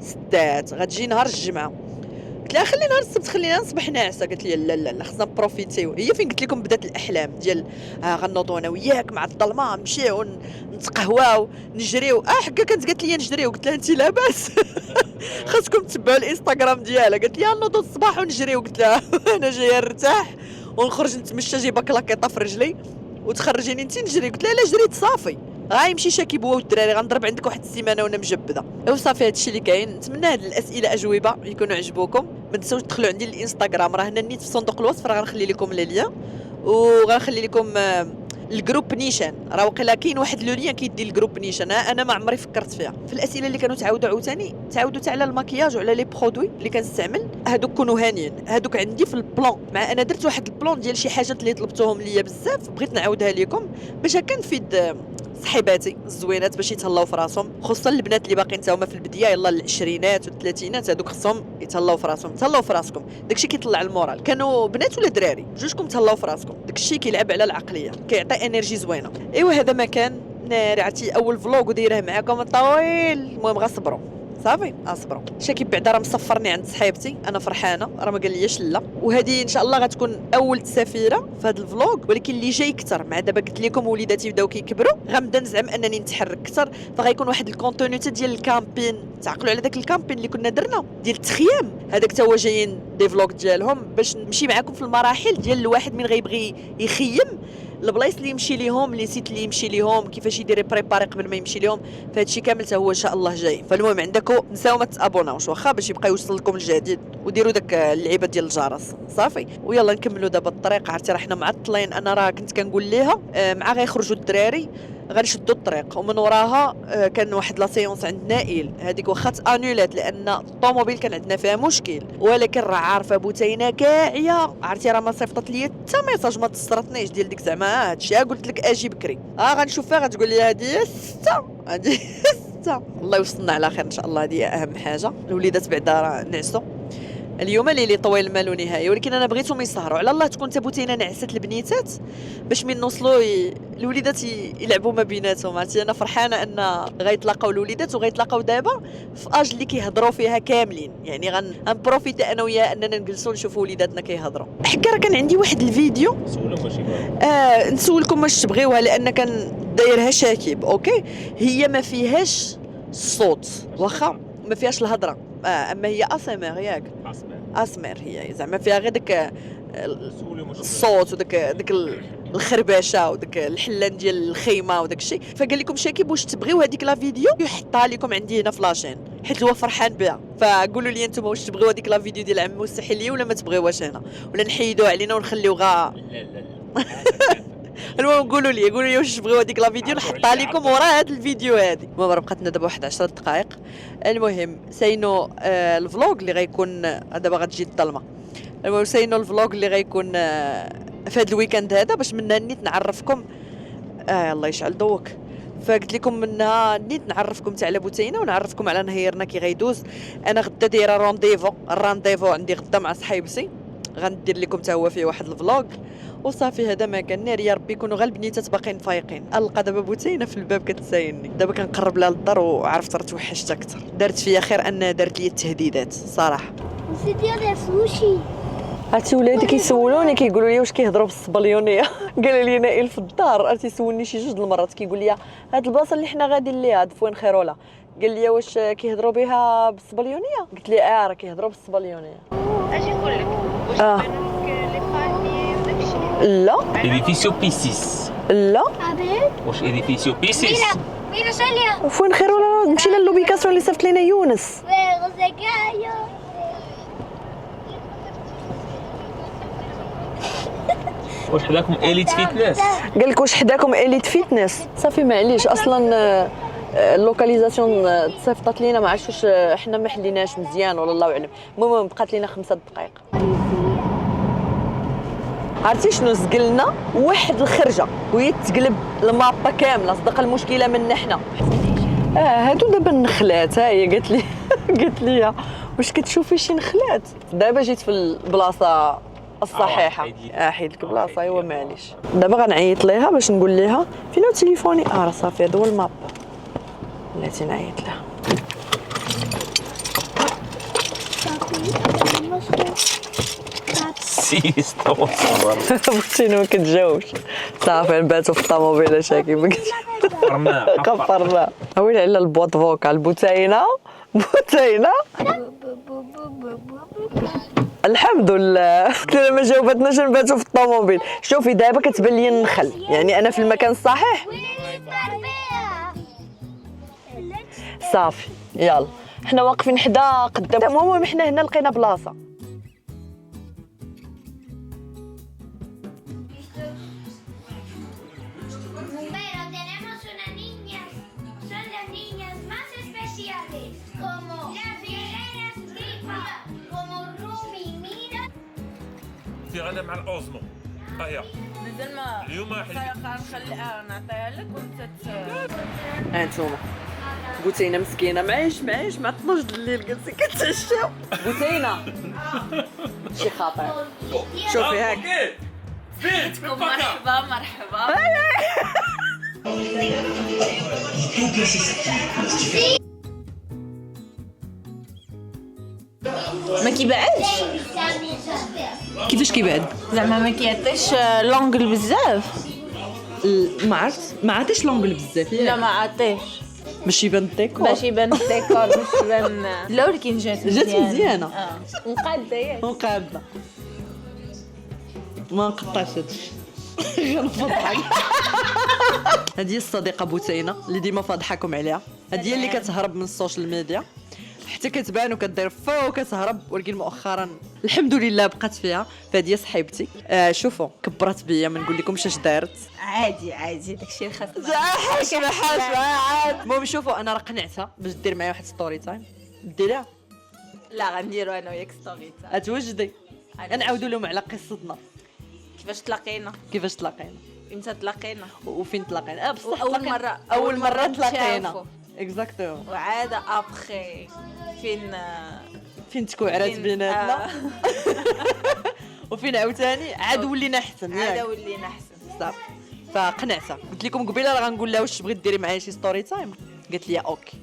ستات غتجي نهار الجمعه. قلت لها خلي نهار السبت، خلينا نصبح ناعسه. قالت لي لا خصنا نبروفيتيو. هي فين قلت لكم بدات الاحلام ديال غنوضوا انا وياك مع الظلمه نمشيو نتقهواو نجريو. حكا كانت قالت لي نجريو. قلت لها انت لاباس خاصكم تتبعوا الانستغرام ديالها. قالت لي نوضوا الصباح ونجريو. قلت لها انا جايه نرتاح ونخرج نتمشى، جيبه كلاكيطه في رجلي وتخرجيني انت نجري. قلت لها لا جريت صافي، غايمشي شاكيب هو والدراري، غنضرب عندك واحد السيمانه وانا مجبده. وصافي هادشي اللي كاين. نتمنى هاد الاسئله اجوبه يكونوا عجبوكم. ما تنساوش تدخلوا عندي الانستغرام، راه هنا النيت في صندوق الوصف، راه غنخلي لكم لي ليان، وغنخلي لكم الجروب نيشان. راه وقيلا كاين واحد لو ليان كيدي الجروب نيشان، انا ما عمري فكرت فيها. في الاسئله اللي كانوا تعاودوا عاوتاني تعاودوا على المكياج وعلى لي برودوي اللي كنستعمل، هادوك كونوا هانيين، هادوك عندي في البلان. مع انا درت واحد البلان ديال شي حاجات اللي طلبتوهم ليا بزاف، بغيت نعاودها لكم باش هكا نفيد صحيباتي الزوينات باش يتهلاو في راسهم، خصوصا البنات اللي باقيين تاهما في البدايه، يلا العشرينات والثلاثينات، هذوك خصهم يتهلاو في راسهم. تهلاو في راسكم، داكشي كيطلع المورال. كانوا بنات ولا دراري بجوجكم تهلاو في راسكم، داكشي كيلعب على العقليه، كيعطي انرجي زوينه. ايوا هذا ما كان ناري، عرفتي اول فلوق ودايره معاكم طويل. المهم غصبروا صافي، اصبروا. شاكيب بعدا راه مصفرني عند صحيبتي، انا فرحانه، راه ما قال ليش لا. وهذه ان شاء الله غتكون اول تسافيره في هذا الفلوغ، ولكن اللي جاي كثر. مع دابا قلت لكم وليداتي بداو كيكبروا، غنبدا نزعم انني نتحرك كثر، فغيكون واحد الكونتوني ديال الكامبين. تعقلوا على داك الكامبين اللي كنا درنا ديال التخييم، هذاك تا هو جايين دي فلوغ ديالهم باش نمشي معكم في المراحل ديال الواحد من غيبغي يخيم، البلايص اللي يمشي ليهم، لي سيت اللي يمشي ليهم، كيفاش يدير بريباري قبل ما يمشي ليهم. فهادشي كامل حتى هو ان شاء الله جاي. فالمهم عندكم نساو ما تابوناوش واخا باش يبقى يوصل لكم الجديد، وديروا داك اللعيبه ديال الجرس صافي. ويلا نكملوا دابا الطريق. عرفتي راه حنا معطلين، انا راه كنت كنقول ليها مع غيخرجوا الدراري غنشدوا الطريق، ومن وراها كان واحد لا سيونس عند نائل، هذيك واخا تانولات لان الطوموبيل كان عندنا فيها مشكل، ولكن راه عارفه بوتينه كاعيه. عرفتي راه ما صيفطت لي حتى ميساج، ما تصرتنيش ديال ديك زعما هادشي. قلت لك اجي بكري، غنشوفها غتقول لي هذه 6 هذه 6. الله يوصلنا على خير ان شاء الله. هذه اهم حاجه. الوليدات بعدا راه نعسوا اليوم، ليلي طويل ما له نهايه، ولكن انا بغيتهم يسهروا. على الله تكون تبوتينا نعست البنيتات باش من نوصلوا الوليدات يلعبوا ما بيناتهم. عرفتي انا فرحانه ان غيتلاقاو الوليدات وغيتلاقاو دابا في اج اللي كيهضروا فيها كاملين. يعني غنبروفيتي انا وياه اننا نجلسوا نشوفوا وليداتنا كيهضروا. حكا راه كان عندي واحد الفيديو نسولكم واش تبغيوها، لان كان دايرها شاكيب. اوكي هي ما فيهاش الصوت واخا ما فيهاش الهضره، اما هي اسمر ياك اسمر، هي زعما فيها غير الصوت وداك الخربشه وداك الحلان ديال الخيمه وداك الشيء. فقال لكم شاكيب واش تبغيو هذيك لا فيديو يحطها لكم عندي هنا في لاشين حيت هو فرحان بها. فقولوا لي انتم واش تبغيو هذيك لا فيديو ديال عم مستحيليه ولا ما تبغيوهاش هنا ولا نحيدوها علينا ونخليو غا. المهم قولوا لي واش تبغيو هذيك لا فيديو نحطها لكم ورا هذا الفيديو هذه. المهم راه بقات لنا دابا واحد 10 دقائق. المهم ساينو الفلوق اللي غيكون دابا غتجي الظلمه. المهم ساينو الفلوق اللي غيكون في هذا الويكاند هذا باش منها نيت نعرفكم الله يشعل ضوك. فقلت لكم منها نيت نعرفكم تاع على بوتينه ونعرفكم على نهيرنا كي غيدوز. انا غدا دايره الرانديفو عندي غدا مع صحيبتي غندير لكم حتى هو فيه واحد الفلوق وصافي. هذا ما كان ناري يا ربي يكونوا غير البنيتات باقيين فايقين. القى دابا بوتينه في الباب كتسايني دابا كنقرب لها للدار وعرفت راه توحشت اكثر. دارت فيا خير انها دارت لي التهديدات صراحه. سيدي سوشي عرفتي ولادي كيسولوني كيقولوا لي واش كيهضروا بالصبليونيه. قال لي نائل في الدار عرفتي سولني شي جوج المرات كيقول لي هاد البلاصه اللي حنا غاديين ليها هاد فوين خيروله قال لي واش كيهضروا بها بالصبليونيه. قلت لي راه كيهضروا بالصبليونيه. اجي نقول لك واش لي فامي وداكشي لا اديفيسيو بيسيس. لا ابيض واش اديفيسيو بيسيس؟ مينا ساليا وفين خيروله مشينا للوبيكاسيون اللي صيفط لنا يونس. غزكايا واش حداكم اليت فيتنس؟ قال لك واش حداكم اليت فيتنس. صافي معليش اصلا اللوكاليزاسيون تصيفطات لينا ما عرفتش واش حنا ما حليناش مزيان ولا الله اعلم. المهم بقات لينا 5 دقائق. عرفتي شنو زقلنا واحد الخرجه وهي تقلب المابا كامله. صدق المشكله منا حنا. هادو دابا النخلات. ها هي قالت لي واش كتشوفي شي نخلات. دابا جيت في البلاصه الصحيحه. حيد لك بلاصه ايوا معليش. دابا غنعيط ليها باش نقول لها فين هو تليفوني. راه صافي هذا هو الماب. بلاتي نعيط لها. سيس توصل بوتينه ما كتجاوبش. صافي نباتو في الطوموبيله شاكي قفرنا. ويلي على البواط فوكال بوتينه الحمد لله. قلت لها ما جاوبتناش نباتو في الطوموبيل. شوفي دابا كتبان لي النخل يعني انا في المكان الصحيح. صافي يلا حنا واقفين حدا قدام. المهم حنا هنا لقينا بلاصه. في غدا مع الاوزمو. هيا مازال ما اليوم نخليها نعطيها لك وانت هانتوما بوتينه مسكينه معيش مع 12 الليل جالسه كتعشاو. بوتينه شي خاطر. شوفي هاك مرحبا ما كيبعدش. كيفاش كيبعد زعما ما كيعطيش لونغل بزاف. ما عطيش لونغل بزاف. لا ما عطيش باش يبان الديكور. باش يبان الديكور باش يبان. لا ولكن جات مزيانه. نقاده ياك وقابله ما نقطعش هادشي. غنفضحك. هذه هي الصديقه بوتينه اللي ديما فاضحاكم عليها. هذه هي اللي كتهرب من السوشيال ميديا حتى كتبان وكدير فوق وكتهرب ولكن مؤخرا الحمد لله بقات فيها. فهذه صاحبتي. شوفوا كبرت بيا ما نقول لكمش اش دارت. عادي داكشي اللي خاصنا. ما حاش عاد. المهم شوفوا انا راه قنعتها باش دير معايا واحد ستوري تايم. ديريها. لا غنديرو انا وياك ستوري تاع. اتوجدي غنعاودوا لهم على قصتنا. كيفاش تلاقينا امتى تلاقينا وفين تلاقينا. بصح اول مره تلاقينا اكزاكتومون. وعاد ابخي فين تكوعرات بيناتنا. وفين عاوتاني عاد ولينا احسن. صافي فقنعتها. قلت لكم قبيله راه غنقول لها واش بغيت ديري معايا شي ستوري تايم. قالت لي اوكي.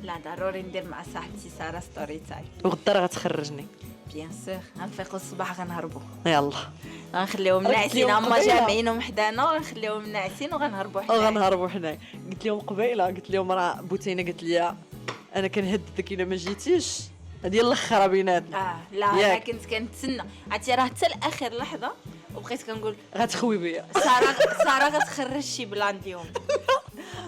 لا ضروري ندير مع صاحبتي ساره ستوري تايم. وغدا راه غتخرجني بيان سور. غنفيقوا الصباح غنهربوا. يلا غنخليوهم ناعسين. هما جامعينهم حدانا غنخليوهم ناعسين وغنهربوا حنايا. قلت لهم قبيله قلت لهم راه بوتينه قالت لي انا كنهددك الا ما جيتيش هذه الاخرى بيناتنا لا انا ياك. كنت كنتسنى عرفتي راه حتى لاخر لحظه وبقيت كنقول غتخوي بيا ساره غتخرج شي بلان اليوم.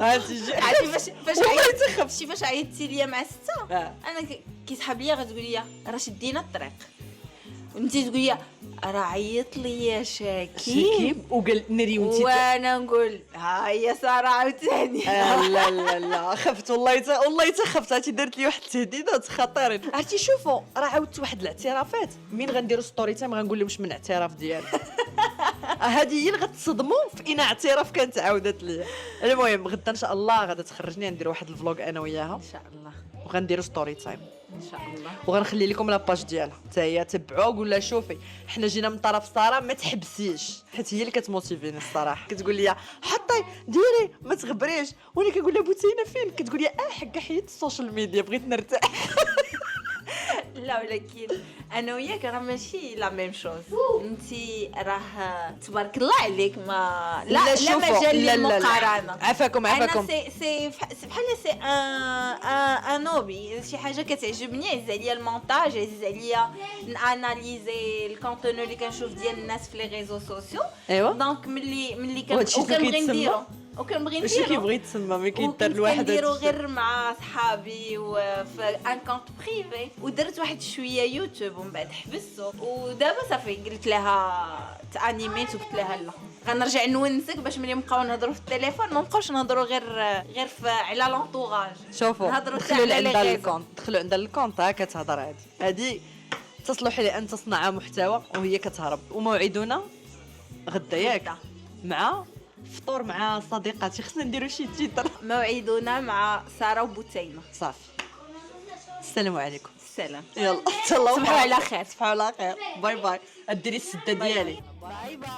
عرفتي عرفتي فاش والله عيطتي شي فاش عيطتي ليا مع 6 آه. انا كيسحب ليا غتقول لي راه شدينا الطريق وانت تقول لي راه عيط لي يا شاكيب شكيب وقال ناري وانتي وانا نقول ها هي ساره عاوتاني. لا لا لا خفت والله حتى خفت. عرفتي درت لي واحد التهديدات خطيرين. عرفتي شوفوا راه عاودت واحد الاعترافات من غنديروا ستوري تايم غنقول لهم من اعتراف ديالي. هذه هي اللي غتصدموا في ان اعتراف كانت عاودت لي. المهم غدا ان شاء الله غادا تخرجني ندير واحد الفلوق انا وياها ان شاء الله وغنديروا ستوري تايم ان شاء الله. وغنخلي لكم لاباج ديالها حتى هي تبعوها. قول لها شوفي حنا جينا من طرف ساره ما تحبسيش حيت هي اللي كتموتيفيني الصراحه. كتقول لي حطي ديري ما تغبريش وانا كنقول لها بوتينه فين كتقول لي حقا حيدت السوشيال ميديا بغيت نرتاح. لا ولكن انا وياك راه ماشي لا ميم شوز. انت راه تبارك الله عليك ما لا شوفوا، مجال لا للمقارنه. عفاكم انا سي بحال سي ان نوبي شي حاجه كتعجبني. عز عليا المونتاج عز عليا ناناليزي الكونتوني اللي كنشوف ديال الناس في لي ريزو سوسيو. ايوا دونك ملي وهادشي اللي كنبغي كيتسمى؟ نديرو وكنبغي ماشي نديرو كيبغي يتسمى ما كيدار لواحد نديرو هادشي. غير مع صحابي وفي ان كونت بريفي. ودرت واحد شويه يوتيوب ومن بعد حبسته ودابا صافي قلت لها تانيميت وقلت لها لا غنرجع نونسك باش ملي نبقاو نهضروا في التليفون ما نبقاوش نهضروا غير على لونطوراج. شوفوا نهضروا دخلوا حتى على لعندها لي ريزو. الكونت دخلوا عندها الكونت ها كتهضر. هذه تصلح لأن تصنع محتوى وهي كتهرب. وموعدنا غدا ياك غدا. مع فطور مع صديقاتي. خصنا نديروا شي تيتر. موعدنا مع ساره وبوتينه. صافي السلام عليكم. السلام. يلا تهلاو صبحوا على خير. صبحوا على خير. باي باي. ديري السده ديالي. باي باي.